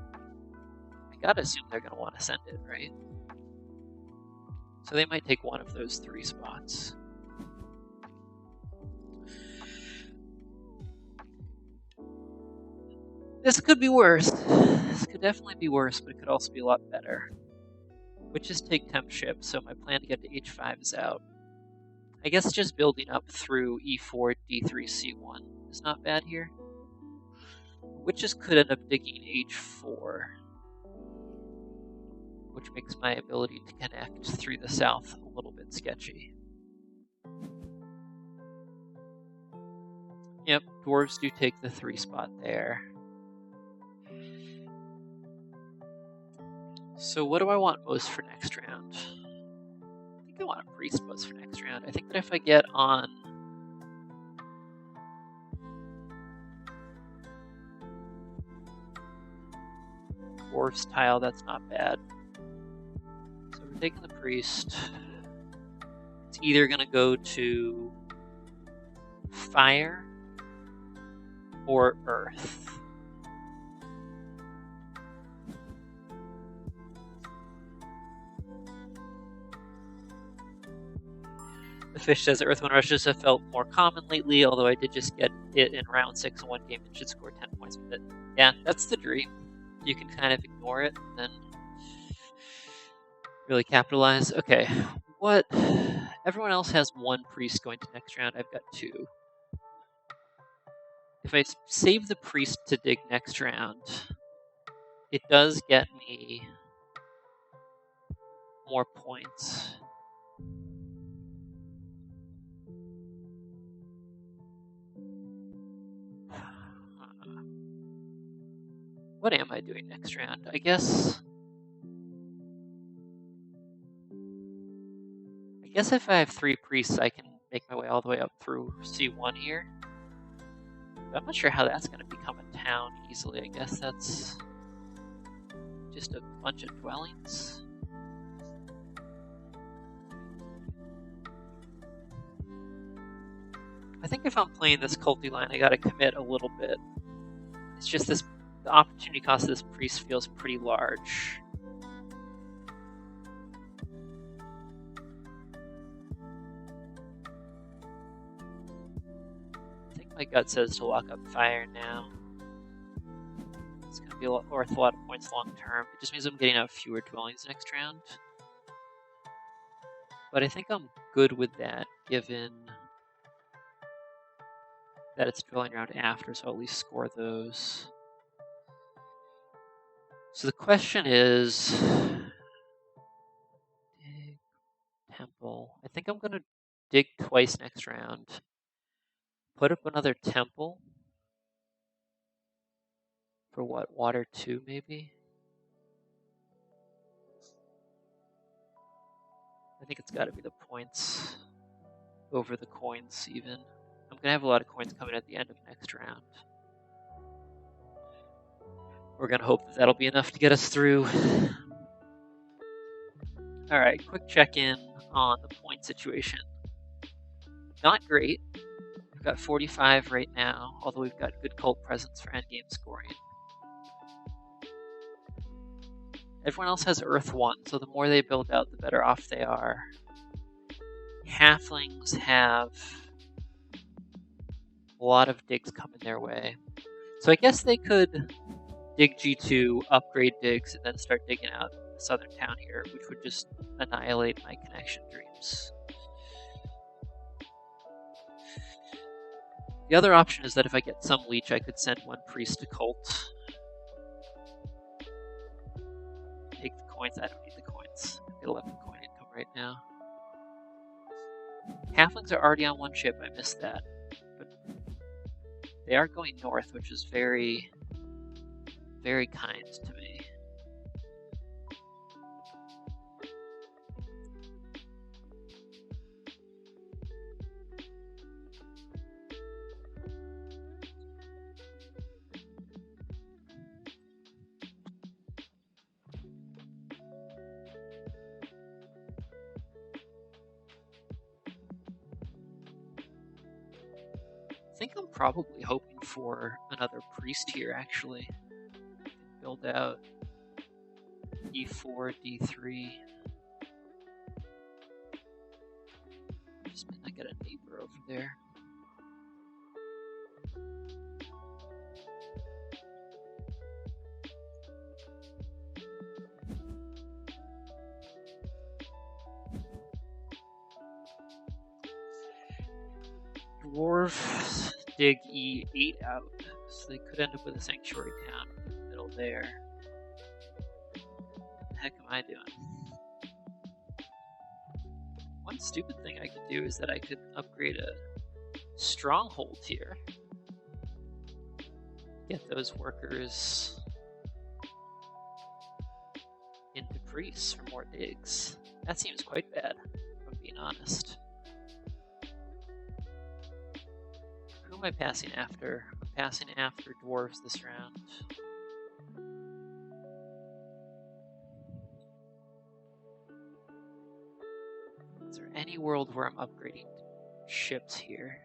I gotta assume they're gonna want to send it, right? So they might take one of those 3 spots. This could be worse. This could definitely be worse, but it could also be a lot better. Witches take temp ship, so my plan to get to H5 is out. I guess just building up through E4, D3, C1 is not bad here. Witches could end up digging H4, which makes my ability to connect through the south a little bit sketchy. Yep, dwarves do take the 3 spot there. So what do I want most for next round? I think I want a priest most for next round. I think that if I get on dwarf's tile, that's not bad. So we're taking the priest. It's either going to go to fire or earth. The fish says Earthwind Rushes have felt more common lately, although I did just get it in round 6 in one game and should score 10 points with it. Yeah, that's the dream. You can kind of ignore it and then really capitalize. Okay, what? Everyone else has 1 priest going to next round. I've got 2. If I save the priest to dig next round, it does get me more points. What am I doing next round? I guess if I have 3 priests, I can make my way all the way up through C1 here. But I'm not sure how that's going to become a town easily. I guess that's just a bunch of dwellings. I think if I'm playing this culty line, I gotta commit a little bit. It's just the opportunity cost of this priest feels pretty large. I think my gut says to lock up fire now. It's going to be worth a lot of points long term. It just means I'm getting out fewer dwellings next round. But I think I'm good with that, given that it's dwelling round after, so I'll at least score those. So the question is, dig, temple. I think I'm going to dig twice next round. Put up another temple. For what, water 2 maybe? I think it's got to be the points over the coins even. I'm going to have a lot of coins coming at the end of next round. We're going to hope that that'll be enough to get us through. Alright, quick check-in on the point situation. Not great. We've got 45 right now, although we've got good cult presence for endgame scoring. Everyone else has Earth 1, so the more they build out, the better off they are. Halflings have a lot of digs coming their way. So I guess they could dig G2, upgrade digs, and then start digging out the southern town here, which would just annihilate my connection dreams. The other option is that if I get some leech, I could send 1 priest to cult. Take the coins. I don't need the coins. I get 11 coin income right now. Halflings are already on 1 ship. I missed that. But they are going north, which is very very kind to me. I think I'm probably hoping for another priest here, actually. Build out D4, D3. Just mean I get a neighbor over there. Dwarves dig E8 out, so they could end up with a sanctuary town in the middle there. What the heck am I doing? One stupid thing I could do is that I could upgrade a stronghold here. Get those workers into priests for more digs. That seems quite bad, if I'm being honest. Who am I passing after? I'm passing after dwarves this round. Is there any world where I'm upgrading ships here?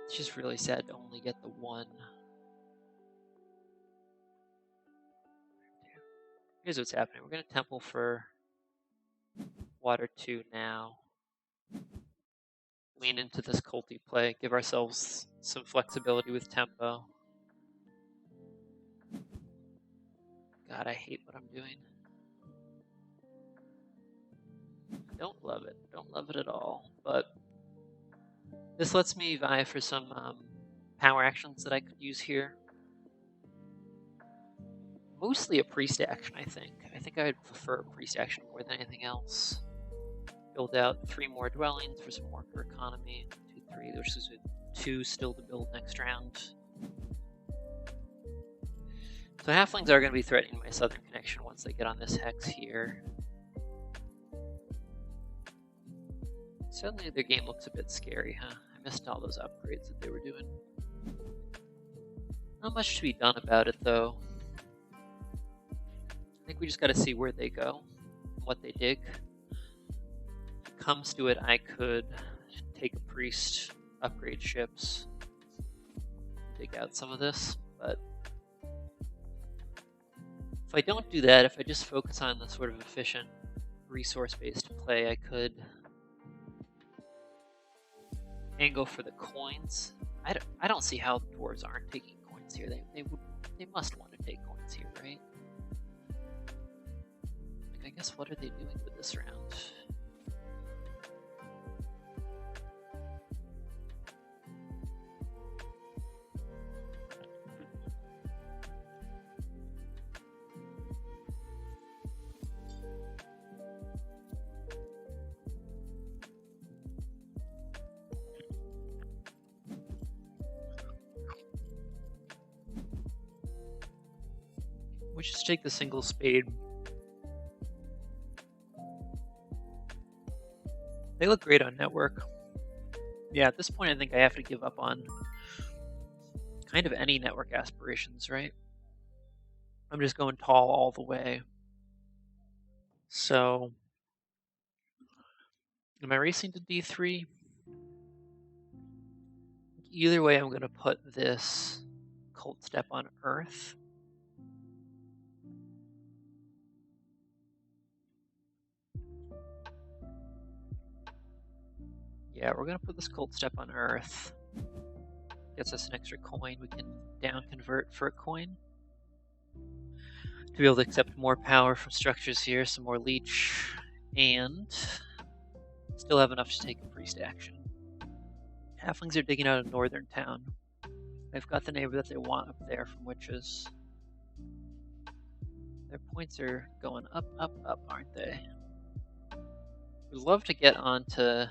It's just really sad to only get the one. Here's what's happening. We're going to temple for water 2 now. Lean into this culty play. Give ourselves some flexibility with tempo. God, I hate what I'm doing. Don't love it. Don't love it at all. But this lets me vie for some power actions that I could use here. Mostly a priest action, I think. I think I would prefer a priest action more than anything else. Build out 3 more dwellings for some worker economy. 2, 3. There's 2 still to build next round. So halflings are going to be threatening my southern connection once they get on this hex here. Suddenly their game looks a bit scary, huh? I missed all those upgrades that they were doing. Not much to be done about it, though. I think we just gotta see where they go, and what they dig. If it comes to it, I could take a priest, upgrade ships, dig out some of this, but if I don't do that, if I just focus on the sort of efficient resource-based play, I could angle for the coins. I don't see how dwarves aren't taking coins here. They must want to take coins here, right? Like, I guess what are they doing with this round? We just take the single spade. They look great on network. Yeah, at this point I think I have to give up on kind of any network aspirations, right? I'm just going tall all the way. So, am I racing to D3? Either way, I'm going to put this cult step on Earth. Yeah, we're going to put this cult step on Earth. Gets us an extra coin. We can down convert for a coin. To be able to accept more power from structures here, some more leech, and still have enough to take a priest action. Halflings are digging out a northern town. They've got the neighbor that they want up there from witches. Their points are going up, up, up, aren't they? Would love to get onto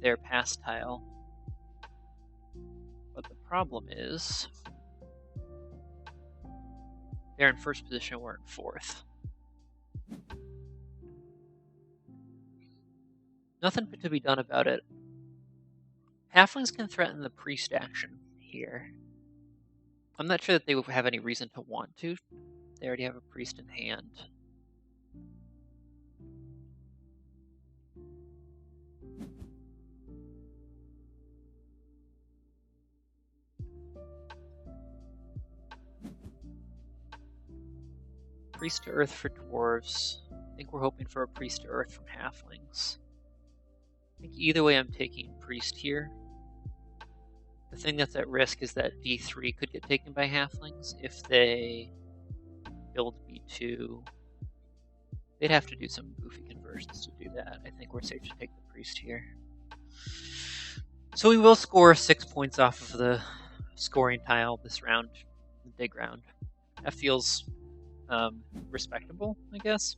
their pass tile. But the problem is They're in first position, we're in fourth. Nothing to be done about it. Halflings can threaten the priest action here. I'm not sure that they would have any reason to want to. They already have a priest in hand. Priest to earth for dwarves. I think we're hoping for a priest to earth from halflings. I think either way I'm taking priest here. The thing that's at risk is that D3 could get taken by halflings if they build B2. They'd have to do some goofy conversions to do that. I think we're safe to take the priest here. So we will score 6 points off of the scoring tile this round, the dig round. That feels respectable, I guess.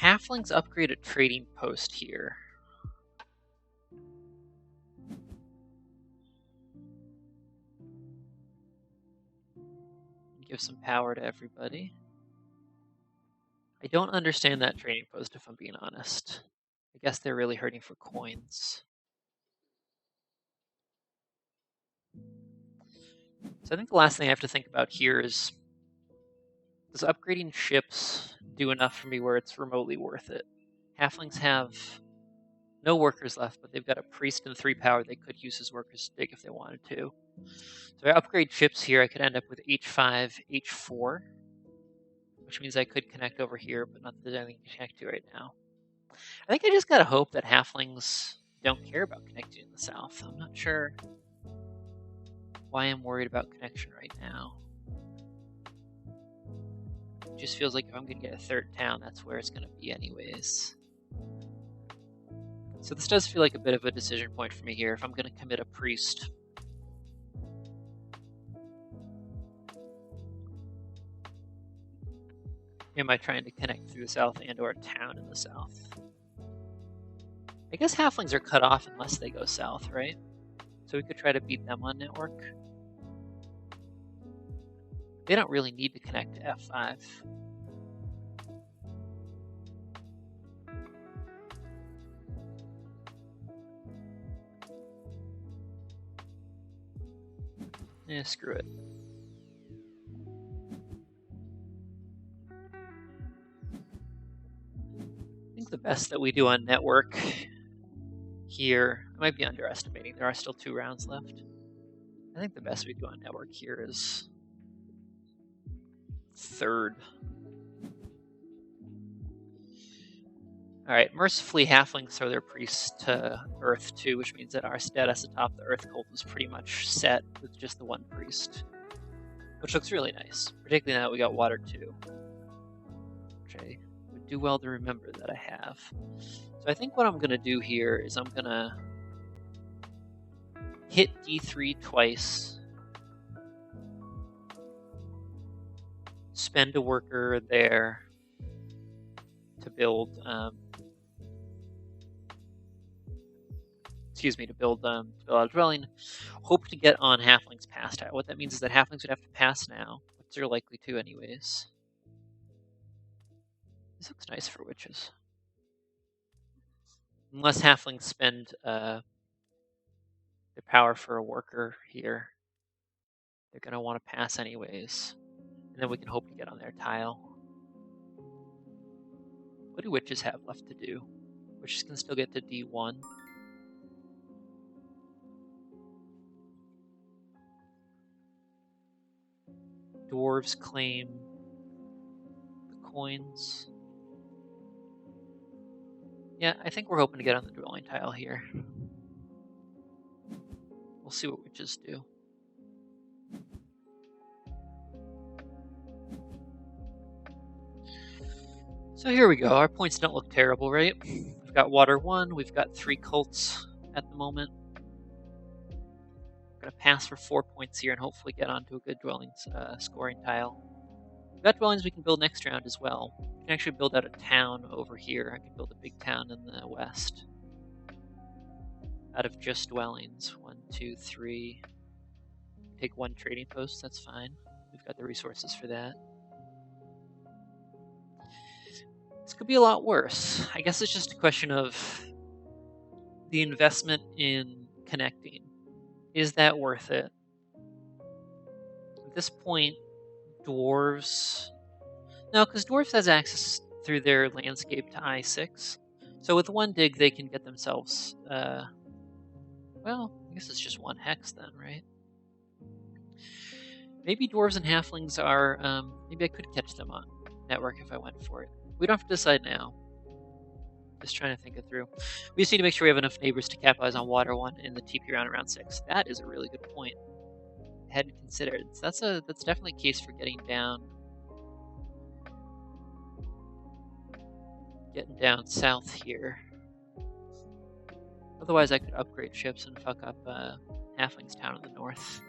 Halflings upgrade a trading post here. Give some power to everybody. I don't understand that trading post, if I'm being honest. I guess they're really hurting for coins. So I think the last thing I have to think about here is, does upgrading ships do enough for me where it's remotely worth it? Halflings have no workers left, but they've got a priest and 3 power they could use as workers dig if they wanted to. So if I upgrade ships here, I could end up with H5, H4, which means I could connect over here, but not that there's anything to connect to right now. I think I just gotta hope that halflings don't care about connecting in the south. I'm not sure why I'm worried about connection right now. It just feels like if I'm gonna get a third town, that's where it's gonna be anyways. So this does feel like a bit of a decision point for me here. If I'm gonna commit a priest, am I trying to connect through the south and or a town in the south? I guess halflings are cut off unless they go south, right? So we could try to beat them on network. They don't really need to connect to F5. Eh, screw it. I think the best that we do on network here, I might be underestimating, there are still 2 rounds left. I think the best we do on network here is 3rd. Alright, mercifully halflings throw their priests to earth too, which means that our status atop the earth cult is pretty much set with just the 1 priest. Which looks really nice, particularly now that we got water too. Which I would do well to remember that I have. So I think what I'm going to do here is I'm going to hit D3 twice, spend a worker there to build, to build a dwelling, hope to get on halflings pass tile. What that means is that halflings would have to pass now, which they're likely to anyways. This looks nice for witches. Unless halflings spend their power for a worker here, they're going to want to pass anyways. And then we can hope to get on their tile. What do witches have left to do? Witches can still get to D1. Dwarves claim the coins. Yeah, I think we're hoping to get on the dwelling tile here. We'll see what witches do. So here we go. Our points don't look terrible, right? We've got water 1, we've got 3 cults at the moment. We're going to pass for 4 points here and hopefully get onto a good dwellings scoring tile. We've got dwellings we can build next round as well. We can actually build out a town over here. I can build a big town in the west. Out of just dwellings. 1, 2, 3. take one trading post, that's fine. We've got the resources for that. This could be a lot worse. I guess it's just a question of the investment in connecting. Is that worth it? At this point, dwarves... No, because dwarves has access through their landscape to I6. So with one dig, they can get themselves... well, I guess it's just one hex then, right? Maybe dwarves and halflings are... maybe I could catch them on network if I went for it. We don't have to decide now. Just trying to think it through. We just need to make sure we have enough neighbors to capitalize on water 1 in the TP round 6. That is a really good point. I hadn't considered. That's definitely a case for getting down south here. Otherwise, I could upgrade ships and fuck up Halfling's town in the north.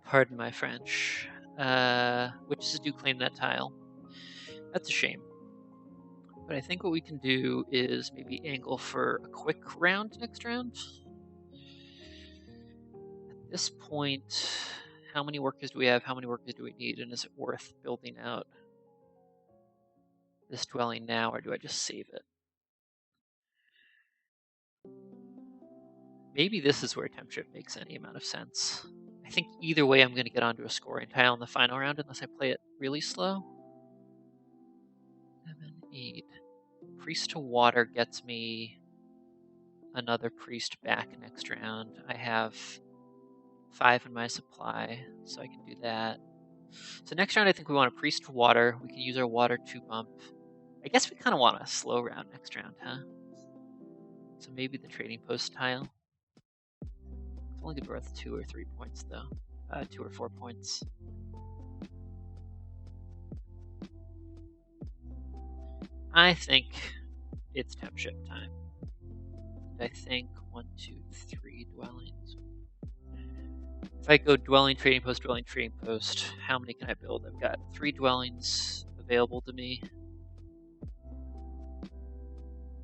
Pardon my French. Witches do claim that tile. That's a shame. But I think what we can do is maybe angle for a quick round next round. At this point, how many workers do we have? How many workers do we need? And is it worth building out this dwelling now, or do I just save it? Maybe this is where temp ship makes any amount of sense. I think either way I'm going to get onto a scoring tile in the final round unless I play it really slow. 7, 8. Priest to water gets me another priest back next round. I have 5 in my supply, so I can do that. So next round I think we want a priest to water. We can use our water 2 bump. I guess we kind of want a slow round next round, huh? So maybe the trading post tile. It's only good worth 2 or 3 points though. 2 or 4 points. I think it's temp ship time. I think 1, 2, 3 dwellings. If I go dwelling, trading post, how many can I build? I've got 3 dwellings available to me.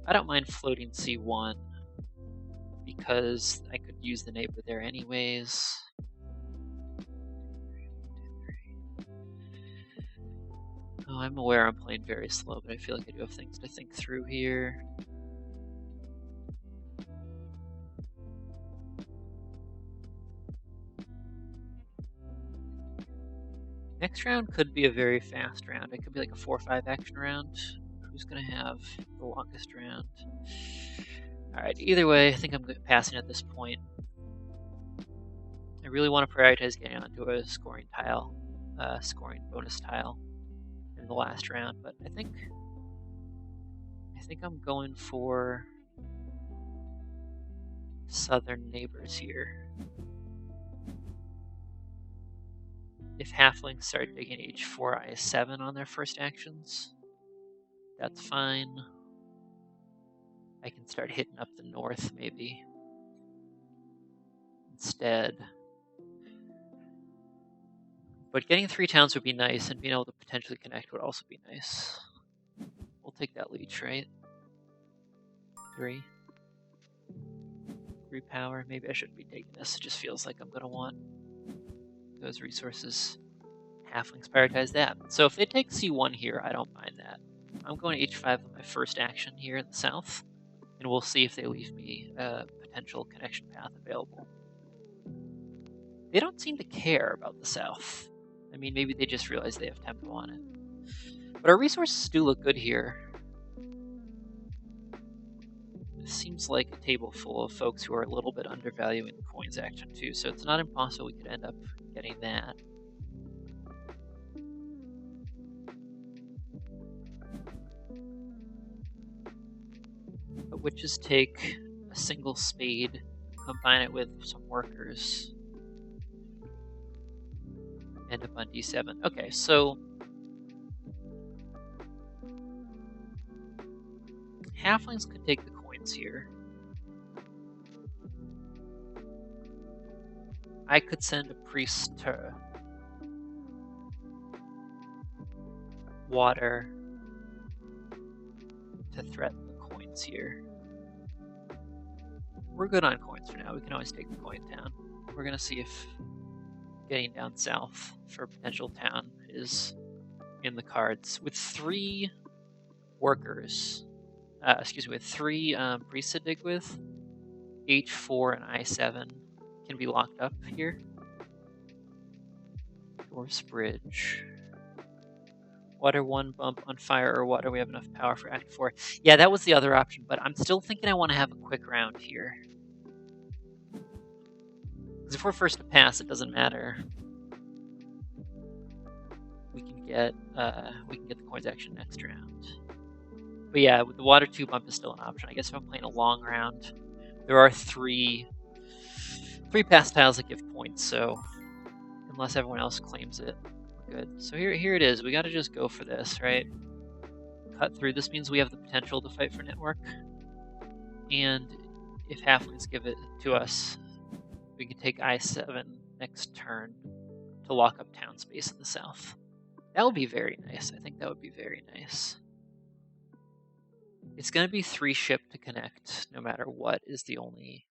I don't mind floating C1 because I could use the neighbor there anyways. Oh, I'm aware I'm playing very slow, but I feel like I do have things to think through here. Next round could be a very fast round. It could be like a 4-5 action round. Who's going to have the longest round? Alright, either way, I think I'm passing at this point. I really want to prioritize getting onto a scoring tile, scoring bonus tile in the last round, but I think I'm going for southern neighbors here. If halflings start digging H4 I7 on their first actions, that's fine. I can start hitting up the north maybe instead. But getting 3 towns would be nice, and being able to potentially connect would also be nice. We'll take that leech, right? 3 power. Maybe I shouldn't be taking this. It just feels like I'm going to want those resources. Halflings prioritize that. So if they take C1 here, I don't mind that. I'm going to H5 on my first action here in the south, and we'll see if they leave me a potential connection path available. They don't seem to care about the south. I mean, maybe they just realize they have tempo on it. But our resources do look good here. It seems like a table full of folks who are a little bit undervaluing the coins action too, so it's not impossible we could end up getting that. But witches take a single spade, combine it with some workers, end up on D7. Okay, so halflings could take the coins here. I could send a priest to water to threaten the coins here. We're good on coins for now. We can always take the coin down. We're gonna see if getting down south for a potential town is in the cards. With 3 workers, with 3 priests to dig with, H4 and I7 can be locked up here. Dwarf's Bridge. Water 1 bump on fire or water. We have enough power for Act 4. Yeah, that was the other option, but I'm still thinking I want to have a quick round here. Because if we're first to pass, it doesn't matter. We can get the coins action next round. But yeah, the water 2 bump is still an option. I guess if I'm playing a long round, there are 3 pass tiles that give points, so unless everyone else claims it, we're good. So here it is. We got to just go for this, right? Cut through. This means we have the potential to fight for network. And if halflings give it to us, we can take I7 next turn to lock up town space in the south. That would be very nice. I think that would be very nice. It's going to be 3 ship to connect, no matter what, is the only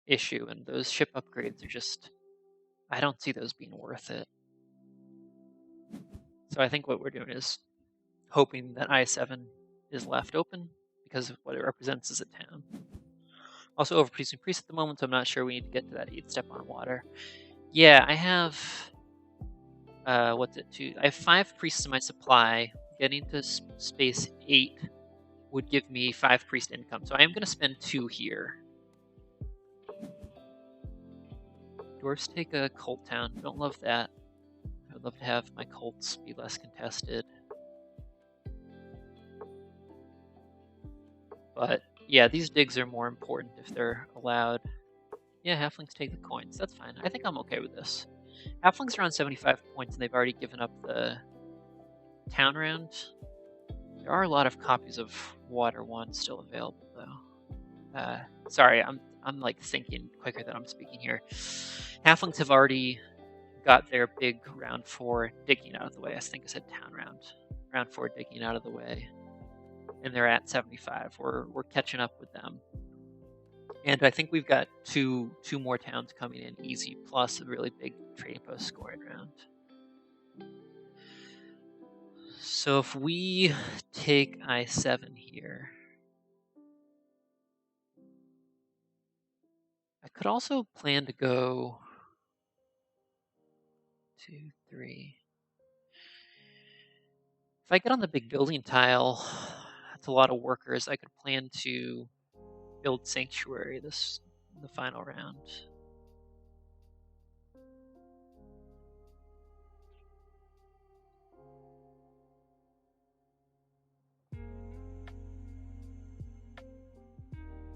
issue. And those ship upgrades are just... I don't see those being worth it. So I think what we're doing is hoping that I7 is left open, because of what it represents as a town. Also overproducing priests at the moment, so I'm not sure we need to get to that 8 step on water. Yeah, I have... I have 5 priests in my supply. Getting to space 8 would give me 5 priest income, so I am going to spend 2 here. Dwarves take a cult town. Don't love that. I would love to have my cults be less contested. But yeah, these digs are more important if they're allowed. Yeah, halflings take the coins. That's fine. I think I'm okay with this. Halflings are on 75 points, and they've already given up the town round. There are a lot of copies of Water 1 still available, though. Sorry, I'm like thinking quicker than I'm speaking here. Halflings have already got their big round 4 digging out of the way. I think I said town round. Round 4 digging out of the way. And they're at 75. We're catching up with them. And I think we've got two more towns coming in easy, plus a really big trading post scoring round. So if we take I7 here, I could also plan to go 2, 3. If I get on the big building tile, that's a lot of workers. I could plan to build Sanctuary the final round.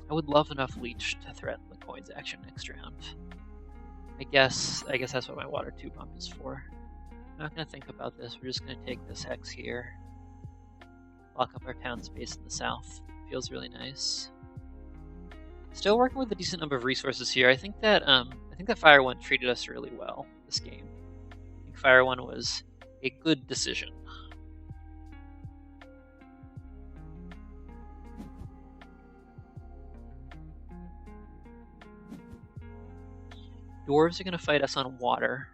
I would love enough Leech to threaten the coins action next round. I guess that's what my water 2 bump is for. I'm not going to think about this. We're just going to take this hex here. Lock up our town space in the south. Feels really nice. Still working with a decent number of resources here. I think that Fire 1 treated us really well this game. I think Fire 1 was a good decision. Dwarves are going to fight us on water.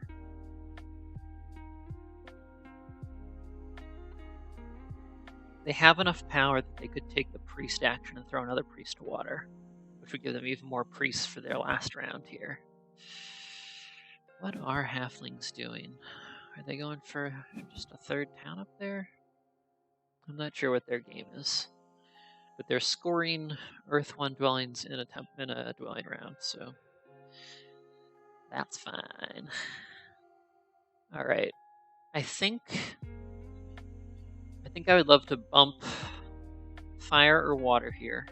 They have enough power that they could take the priest action and throw another priest to water, which would give them even more priests for their last round here. What are halflings doing? Are they going for just a 3rd town up there? I'm not sure what their game is. But they're scoring Earth 1 dwellings in a dwelling round, so that's fine. Alright. I think I would love to bump fire or water here.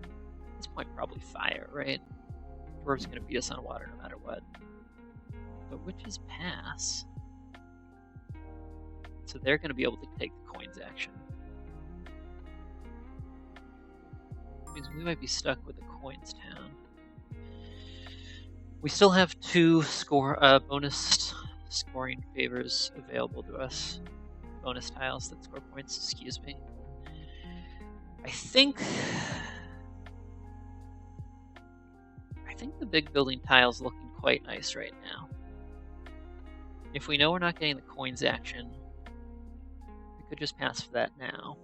At this point, probably fire, right? Dwarves are going to beat us on water no matter what. But which is pass? So they're going to be able to take the coins action. Which means we might be stuck with the coins town. We still have 2 bonus scoring favors available to us. Bonus tiles that score points, excuse me. I think the big building tile is looking quite nice right now. If we know we're not getting the coins action, we could just pass for that now.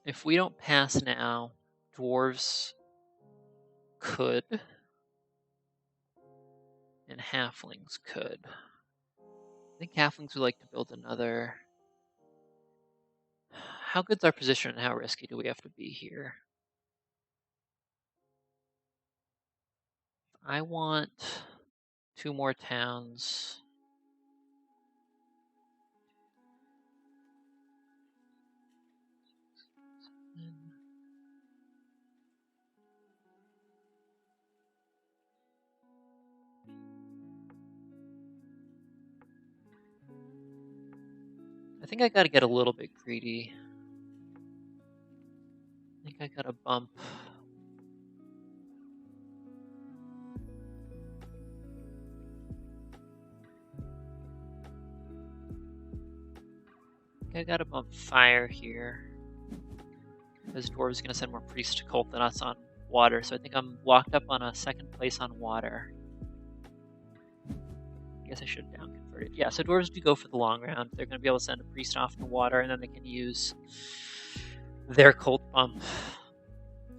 If we don't pass now, dwarves could, and halflings could. I think halflings would like to build another. How good's our position and how risky do we have to be here? I want 2 more towns. I think I gotta get a little bit greedy. I think I gotta bump. I gotta bump fire here. Because dwarves gonna send more priests to cult than us on water, so I think I'm locked up on a 2nd place on water. I guess I should down convert it. Yeah, so dwarves do go for the long round. They're gonna be able to send a priest off to water, and then they can use their cult bump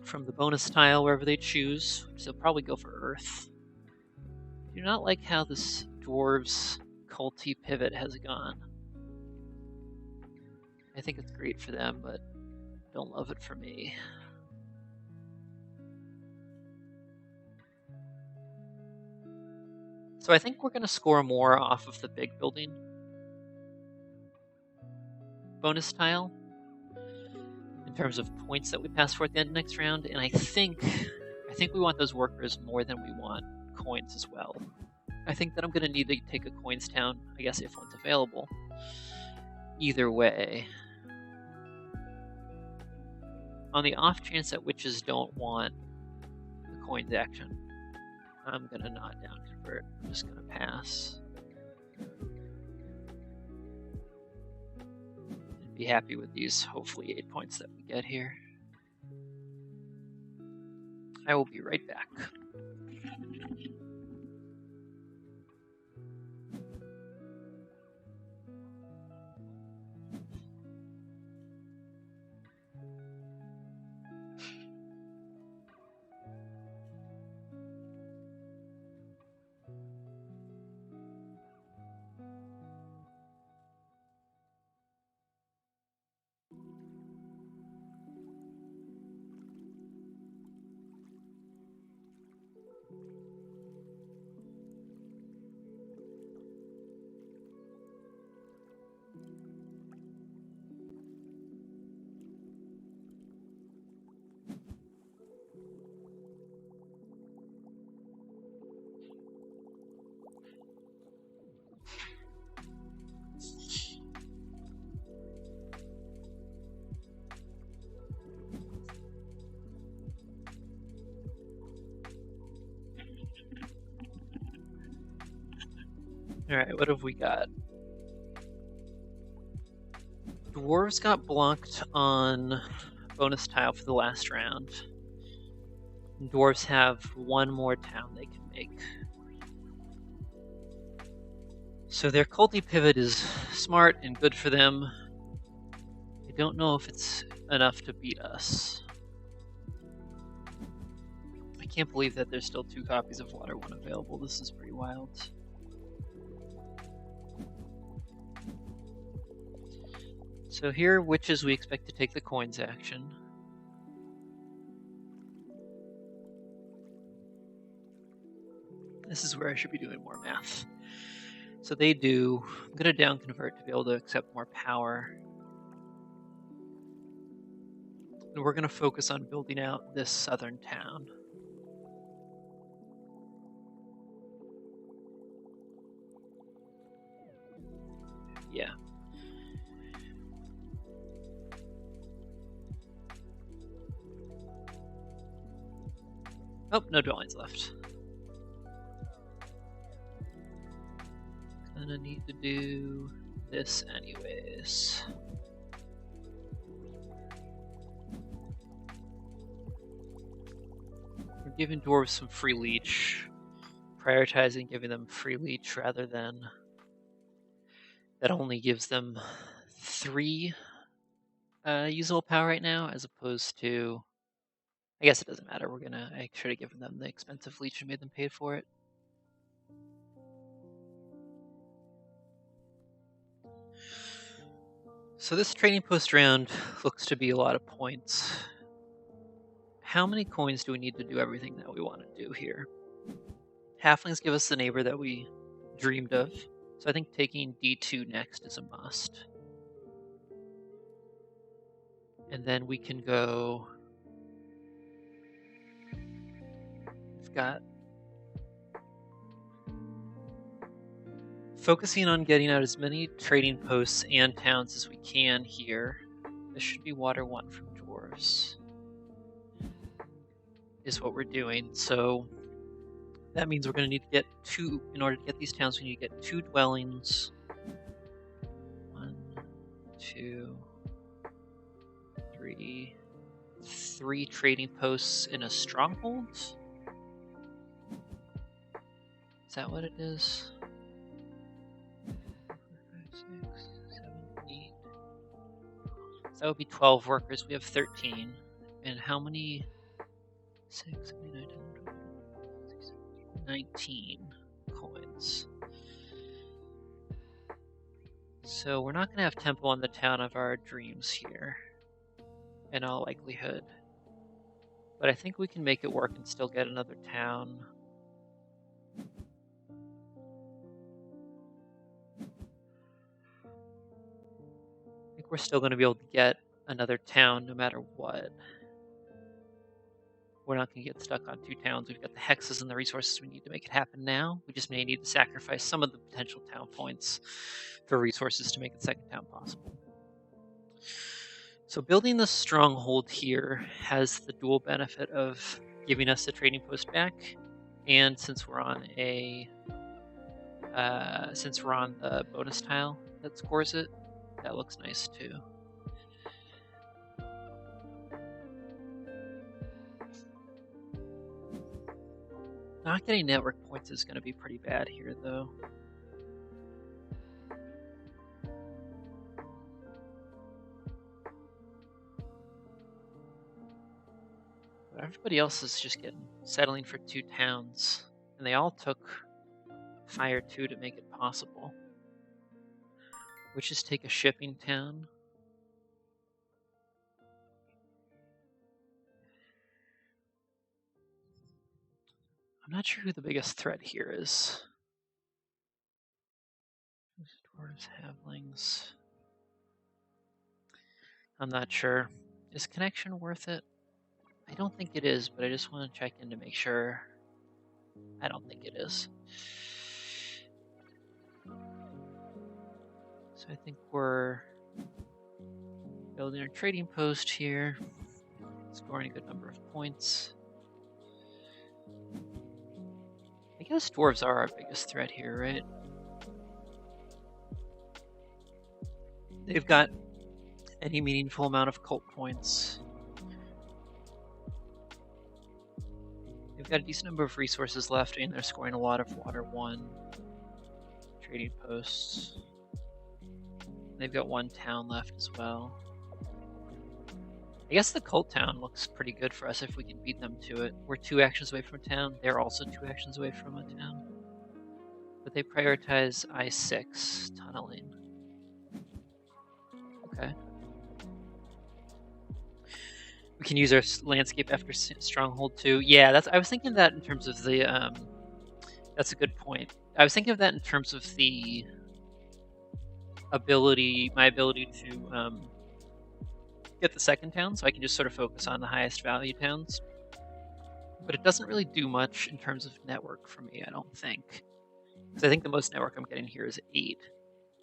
from the bonus tile wherever they choose. So they'll probably go for earth. I do not like how this dwarves culty pivot has gone. I think it's great for them, but don't love it for me. So I think we're going to score more off of the big building bonus tile in terms of points that we pass for at the end of next round, and I think we want those workers more than we want coins as well. I think that I'm going to need to take a coins town, I guess, if one's available. Either way. On the off chance that witches don't want the coins action, I'm going to not down convert. I'm just going to pass. And be happy with these, hopefully, 8 points that we get here. I will be right back. Alright, what have we got? Dwarves got blocked on bonus tile for the last round. Dwarves have 1 more town they can make. So their culty pivot is smart and good for them. I don't know if it's enough to beat us. I can't believe that there's still 2 copies of Water 1 available. This is pretty wild. So here, witches, we expect to take the coins action. This is where I should be doing more math. So they do. I'm going to down convert to be able to accept more power. And we're going to focus on building out this southern town. Yeah. Oh, no dwellings left. Gonna need to do this anyways. We're giving dwarves some free leech. prioritizing giving them free leech rather than that only gives them 3 usable power right now, as opposed to, I guess it doesn't matter. I should have given them the expensive leech and made them pay for it. So this trading post round looks to be a lot of points. How many coins do we need to do everything that we want to do here? Halflings give us the neighbor that we dreamed of, so I think taking D2 next is a must. And then we can go... We've got... Focusing on getting out as many trading posts and towns as we can here. This should be water 1 from dwarves, is what we're doing. So that means we're going to need to get 2, in order to get these towns, we need to get 2 dwellings. 1, 2, 3, 3 trading posts in a stronghold? Is that what it is? 4, 5, 6, 7, 8. So that would be 12 workers. We have 13. And how many? 6, 7, 8, 9, 10, 12, 16, 19 coins. So we're not going to have tempo on the town of our dreams here, in all likelihood. But I think we can make it work and still get another town. I think we're still going to be able to get another town no matter what. We're not going to get stuck on 2 towns. We've got the hexes and the resources we need to make it happen now. We just may need to sacrifice some of the potential town points for resources to make the second town possible. So building the stronghold here has the dual benefit of giving us the trading post back, and since we're on the bonus tile that scores it, that looks nice too. Not getting network points is going to be pretty bad here, though. But everybody else is just settling for 2 towns, and they all took fire 2 to make it possible. Which is take a shipping town. I'm not sure who the biggest threat here is. Dwarves, halflings. I'm not sure. Is connection worth it? I don't think it is, but I just want to check in to make sure. I don't think it is. So I think we're building our trading post here, scoring a good number of points. I guess dwarves are our biggest threat here, right? They've got any meaningful amount of cult points. They've got a decent number of resources left, and they're scoring a lot of water 1 trading posts. They've got 1 town left as well. I guess the cult town looks pretty good for us if we can beat them to it. We're 2 actions away from a town. They're also 2 actions away from a town. But they prioritize I6 tunneling. Okay. We can use our landscape after stronghold too. Yeah, I was thinking that in terms of the. That's a good point. I was thinking of that in terms of the my ability to get the second town, so I can just sort of focus on the highest value towns. But it doesn't really do much in terms of network for me, I don't think. Because I think the most network I'm getting here is 8.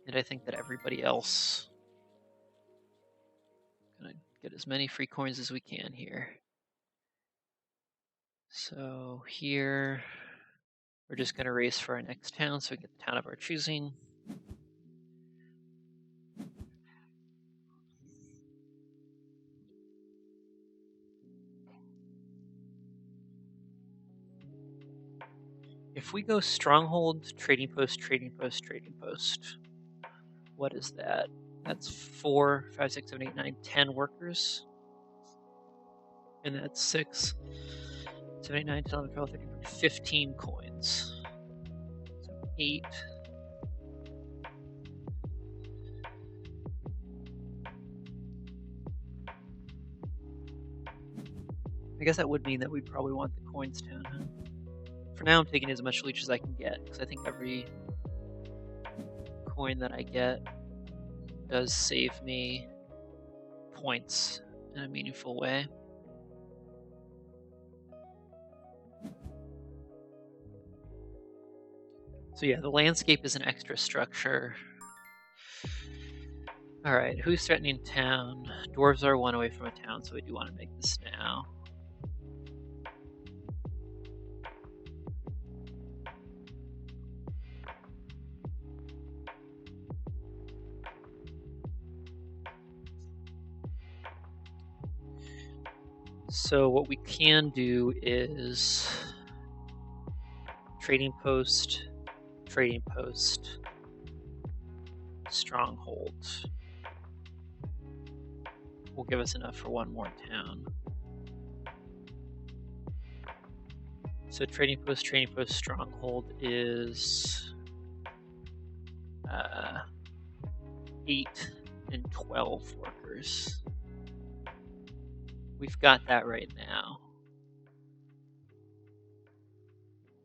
And I think that everybody else gonna get as many free coins as we can here. So here, we're just gonna race for our next town, so we get the town of our choosing. If we go stronghold, trading post, trading post, trading post, what is that? That's 4, 5, 6, 7, 8, 9, 10 workers. And that's 6, 7, 8, 9, 10, 11, 12, 13, 14, 15 coins. So 8. I guess that would mean that we'd probably want the coins down. Huh? For now, I'm taking as much leech as I can get, because I think every coin that I get does save me points in a meaningful way. So yeah, the landscape is an extra structure. Alright, who's threatening town? Dwarves are 1 away from a town, so we do want to make this now. So what we can do is trading post, stronghold. Will give us enough for 1 more town. So trading post, stronghold is 8 and 12 workers. We've got that right now.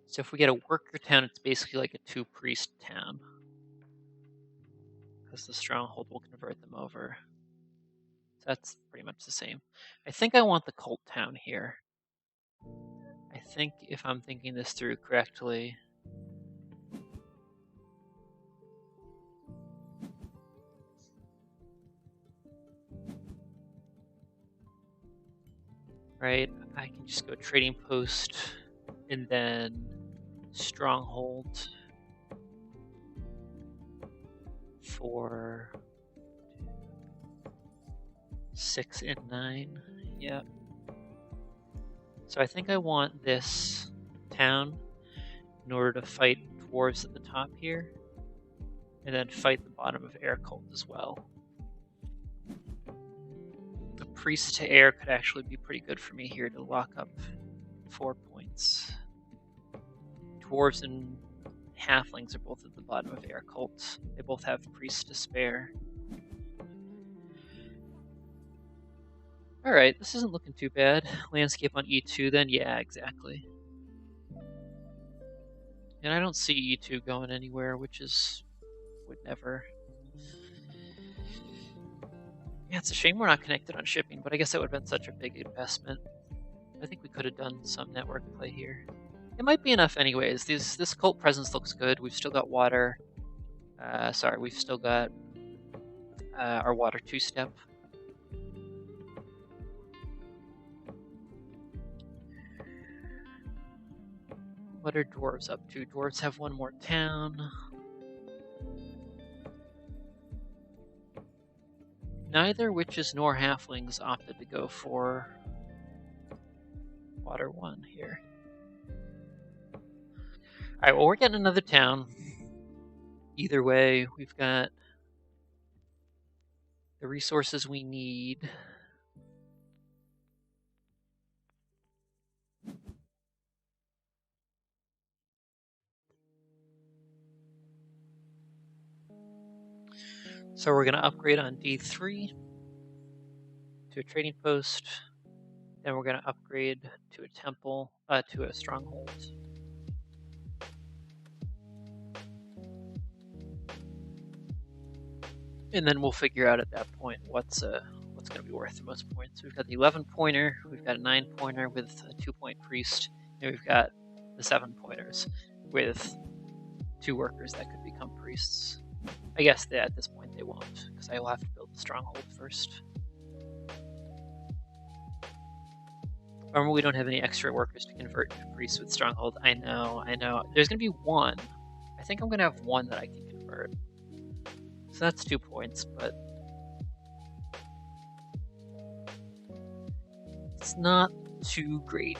So if we get a worker town, it's basically like a 2-priest town, because the stronghold will convert them over. So that's pretty much the same. I think I want the cult town here. I think if I'm thinking this through correctly, right, I can just go trading post and then stronghold for 6 and 9. Yep. So I think I want this town in order to fight dwarves at the top here, and then fight the bottom of air cult as well. The priest to air could actually be pretty good for me here to lock up 4 points. Dwarves and halflings are both at the bottom of air cult. They both have priests to spare. Alright, this isn't looking too bad. Landscape on E2 then? Yeah, exactly. And I don't see E2 going anywhere, which is... would never. Yeah, it's a shame we're not connected on shipping, but I guess that would have been such a big investment. I think we could have done some network play here. It might be enough anyways. This cult presence looks good. We've still got water. We've still got our water 2-step. What are dwarves up to? Dwarves have 1 more town. Neither witches nor halflings opted to go for water 1 here. Alright, well, we're getting another town. Either way, we've got the resources we need. So we're going to upgrade on D3 to a trading post. Then we're going to upgrade to a temple, to a stronghold. And then we'll figure out at that point what's going to be worth the most points. We've got the 11-pointer, we've got a 9-pointer with a 2-point priest, and we've got the 7-pointers with 2 workers that could become priests. I guess that at this point they won't, because I will have to build the stronghold first. Remember, we don't have any extra workers to convert to priests with stronghold. I know. There's going to be 1. I think I'm going to have 1 that I can convert. So that's 2 points, but it's not too great.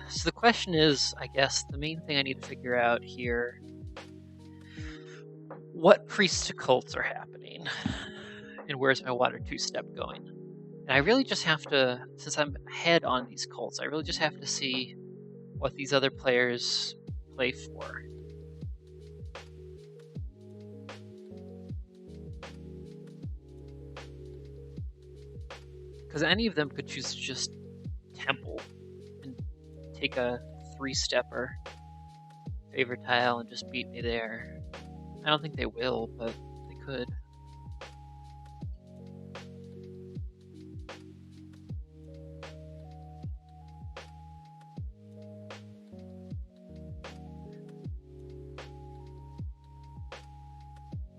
So the question is, I guess, the main thing I need to figure out here, what priest to cults are happening? And where's my water 2-step going? And I really just have to, since I'm ahead on these cults, I really just have to see what these other players play for. Because any of them could choose to just temple and take a 3-stepper, favor tile, and just beat me there. I don't think they will, but they could.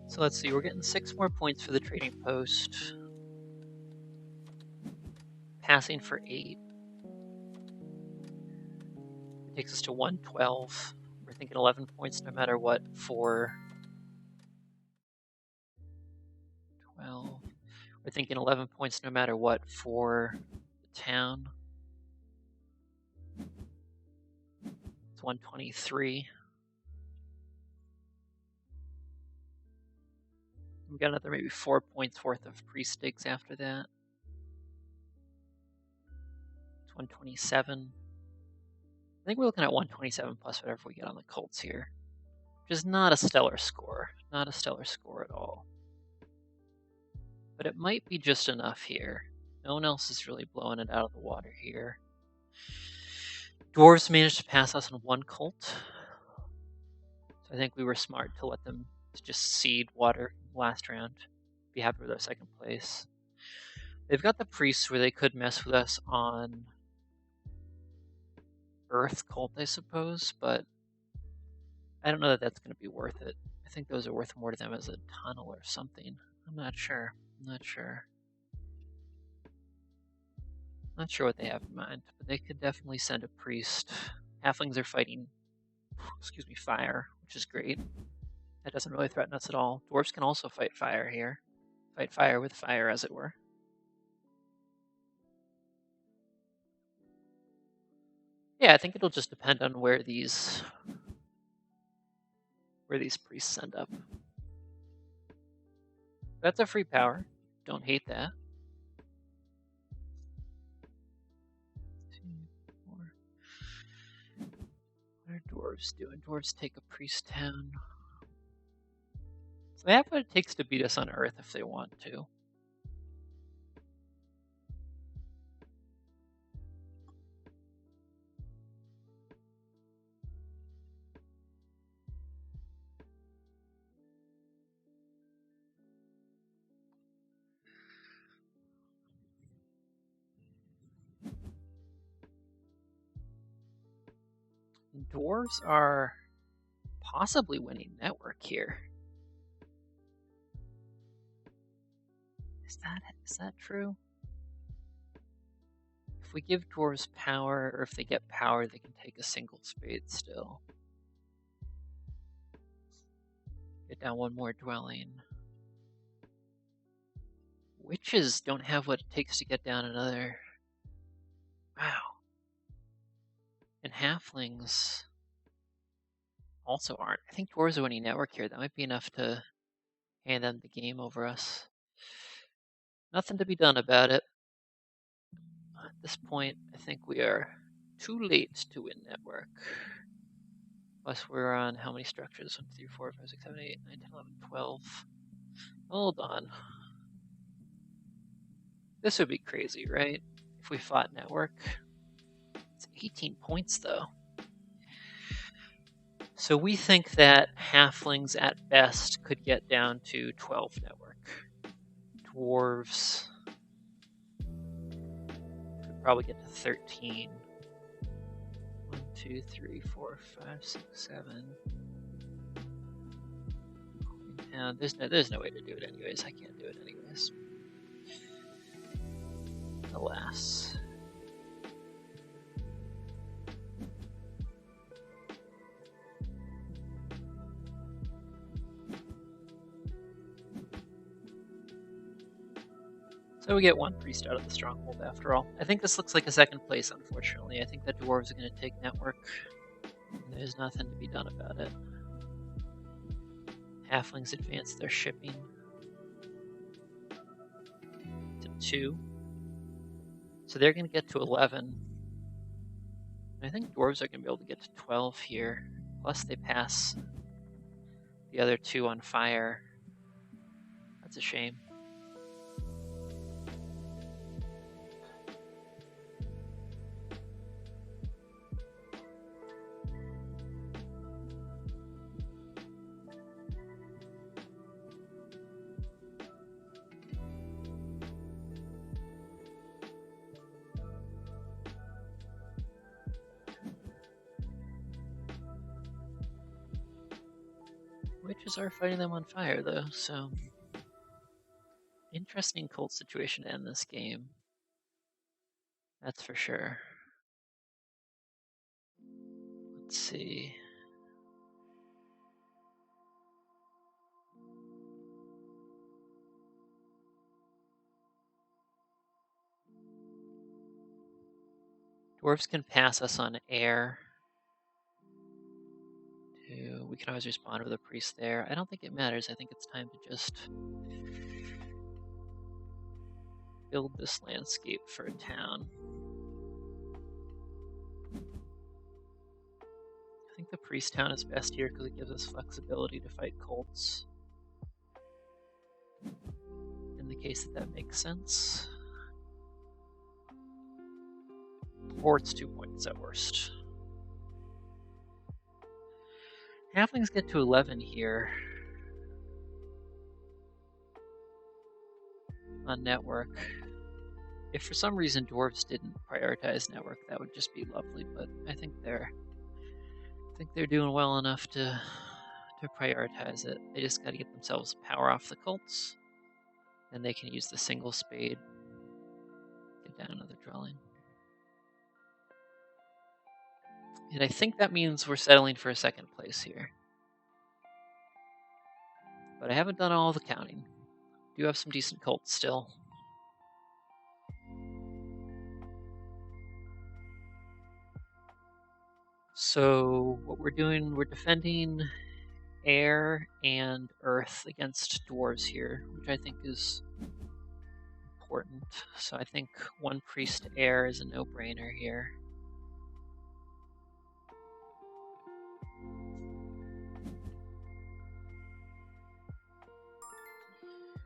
So let's see, we're getting 6 more points for the trading post. Passing for 8. It takes us to 112. We're thinking 11 points no matter what for 12. We're thinking 11 points no matter what for the town. It's 123. We got another maybe 4 points worth of pre-stakes after that. It's 127. I think we're looking at 127 plus whatever we get on the Colts here, which is not a stellar score. Not a stellar score at all. But it might be just enough here. No one else is really blowing it out of the water here. Dwarves managed to pass us on 1 Colt. So I think we were smart to let them just seed water last round. Be happy with our 2nd place. They've got the priests where they could mess with us on Earth Cult, I suppose, but I don't know that that's going to be worth it. I think those are worth more to them as a tunnel or something. I'm not sure. Not sure what they have in mind, but they could definitely send a priest. Halflings are fighting, fire, which is great. That doesn't really threaten us at all. Dwarves can also fight fire here. Fight fire with fire, as it were. Yeah, I think it'll just depend on where these priests end up. That's a free power. Don't hate that. 2, 4. What are dwarves doing? Dwarves take a priest town. So they have what it takes to beat us on Earth if they want to. Dwarves are possibly winning network here. Is that true? If we give dwarves power, or if they get power, they can take a single spade still. Get down 1 more dwelling. Witches don't have what it takes to get down another. Wow. And halflings also aren't. I think dwarves are winning network here. That might be enough to hand them the game over us. Nothing to be done about it. At this point, I think we are too late to win network. Plus, we're on how many structures? 1, 2, 3, 4, 5, 6, 7, 8, 9, 10, 11, 12. Hold on. This would be crazy, right? If we fought network. It's 18 points, though. So we think that halflings at best could get down to 12 network. Dwarves could probably get to 13. 1, 2, 3, 4, 5, 6, 7. And there's no way to do it anyways. I can't do it anyways. Alas. So we get one priest out of the stronghold after all. I think this looks like a second place, unfortunately. I think the dwarves are going to take network. There's nothing to be done about it. Halflings advance their shipping to 2. So they're going to get to 11. I think dwarves are going to be able to get to 12 here. Plus they pass the other 2 on fire. That's a shame. Witches are fighting them on fire, though, so... Interesting cult situation to end this game. That's for sure. Let's see. Dwarves can pass us on air. We can always respond with a priest there. I don't think it matters. I think it's time to just build this landscape for a town. I think the priest town is best here because it gives us flexibility to fight cults. In the case that makes sense. Or it's 2 points at worst. Halflings get to 11 here on network. If for some reason dwarves didn't prioritize network, that would just be lovely, but I think they're doing well enough to prioritize it. They just gotta get themselves power off the cults, and they can use the single spade. Get down another dwelling. And I think that means we're settling for a second place here. But I haven't done all the counting. Do have some decent cults still. So what we're doing, we're defending air and earth against dwarves here, which I think is important. So I think one priest air is a no-brainer here.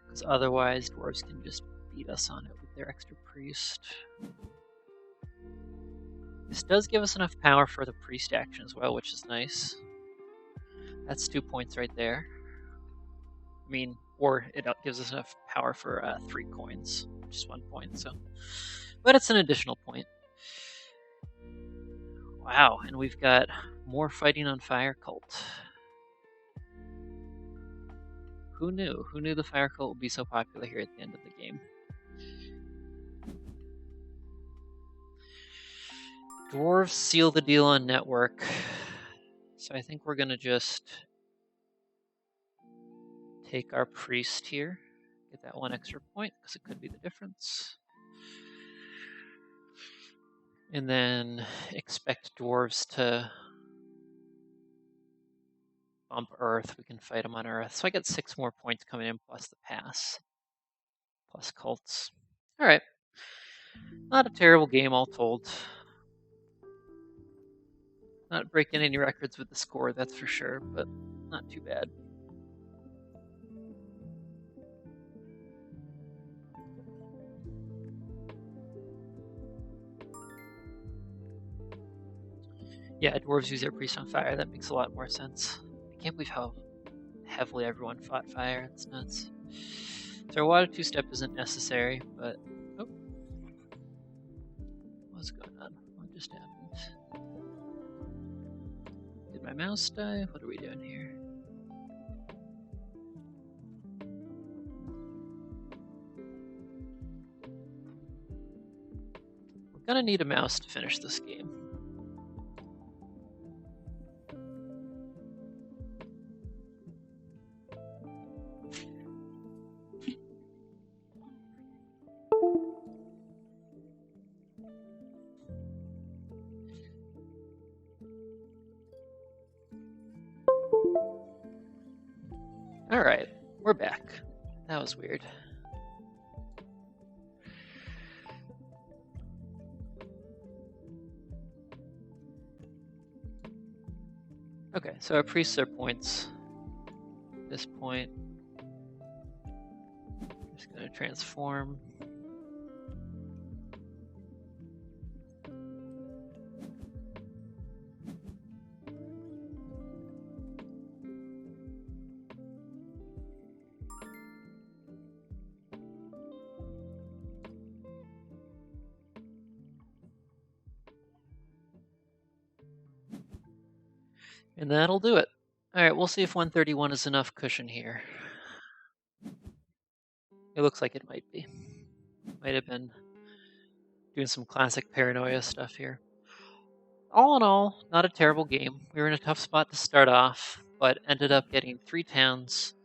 Because otherwise dwarves can just beat us on it with their extra priest. This does give us enough power for the priest action as well, which is nice. That's 2 points right there. I mean, or it gives us enough power for 3 coins, which is 1 point, so. But it's an additional point. Wow, and we've got more fighting on fire cult. Who knew? Who knew the fire cult would be so popular here at the end of the game? Dwarves seal the deal on network. So I think we're gonna just take our priest here. Get that 1 extra point, because it could be the difference. And then expect dwarves to bump earth. We can fight them on earth. So I get 6 more points coming in plus the pass. Plus cults. Alright. Not a terrible game all told. Not breaking any records with the score, that's for sure, but not too bad. Yeah, dwarves use their priest on fire. That makes a lot more sense. I can't believe how heavily everyone fought fire. It's nuts. So our water 2-step isn't necessary, but... Oh. What's going on? What just happened? Did my mouse die? What are we doing here? We're gonna need a mouse to finish this game. Alright, we're back. That was weird. Okay, so our priests are points. At this point, I'm just going to transform. And that'll do it. Alright, we'll see if 131 is enough cushion here. It looks like it might be. Might have been doing some classic paranoia stuff here. All in all, not a terrible game. We were in a tough spot to start off, but ended up getting 3 towns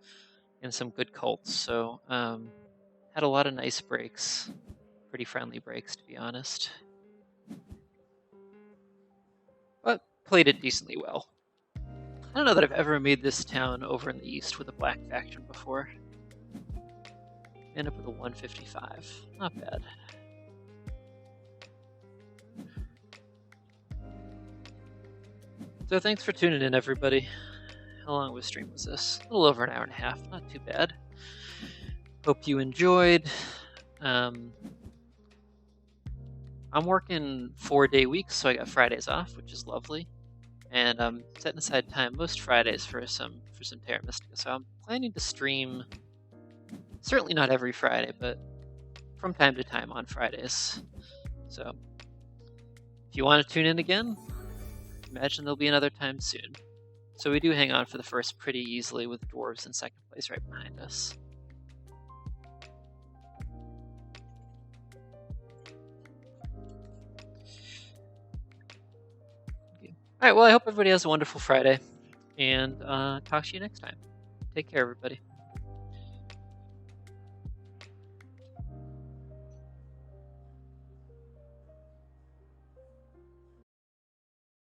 and some good cults. So, had a lot of nice breaks. Pretty friendly breaks, to be honest. But played it decently well. I don't know that I've ever made this town over in the east with a black faction before. End up with a 155. Not bad. So thanks for tuning in, everybody. How long of a stream was this? A little over an hour and a half. Not too bad. Hope you enjoyed. I'm working 4-day weeks, so I got Fridays off, which is lovely. And I'm setting aside time most Fridays for some Terra Mystica. So I'm planning to stream, certainly not every Friday, but from time to time on Fridays. So if you want to tune in again, imagine there'll be another time soon. So we do hang on for the first pretty easily with dwarves in second place right behind us. All right, well, I hope everybody has a wonderful Friday, and talk to you next time. Take care, everybody.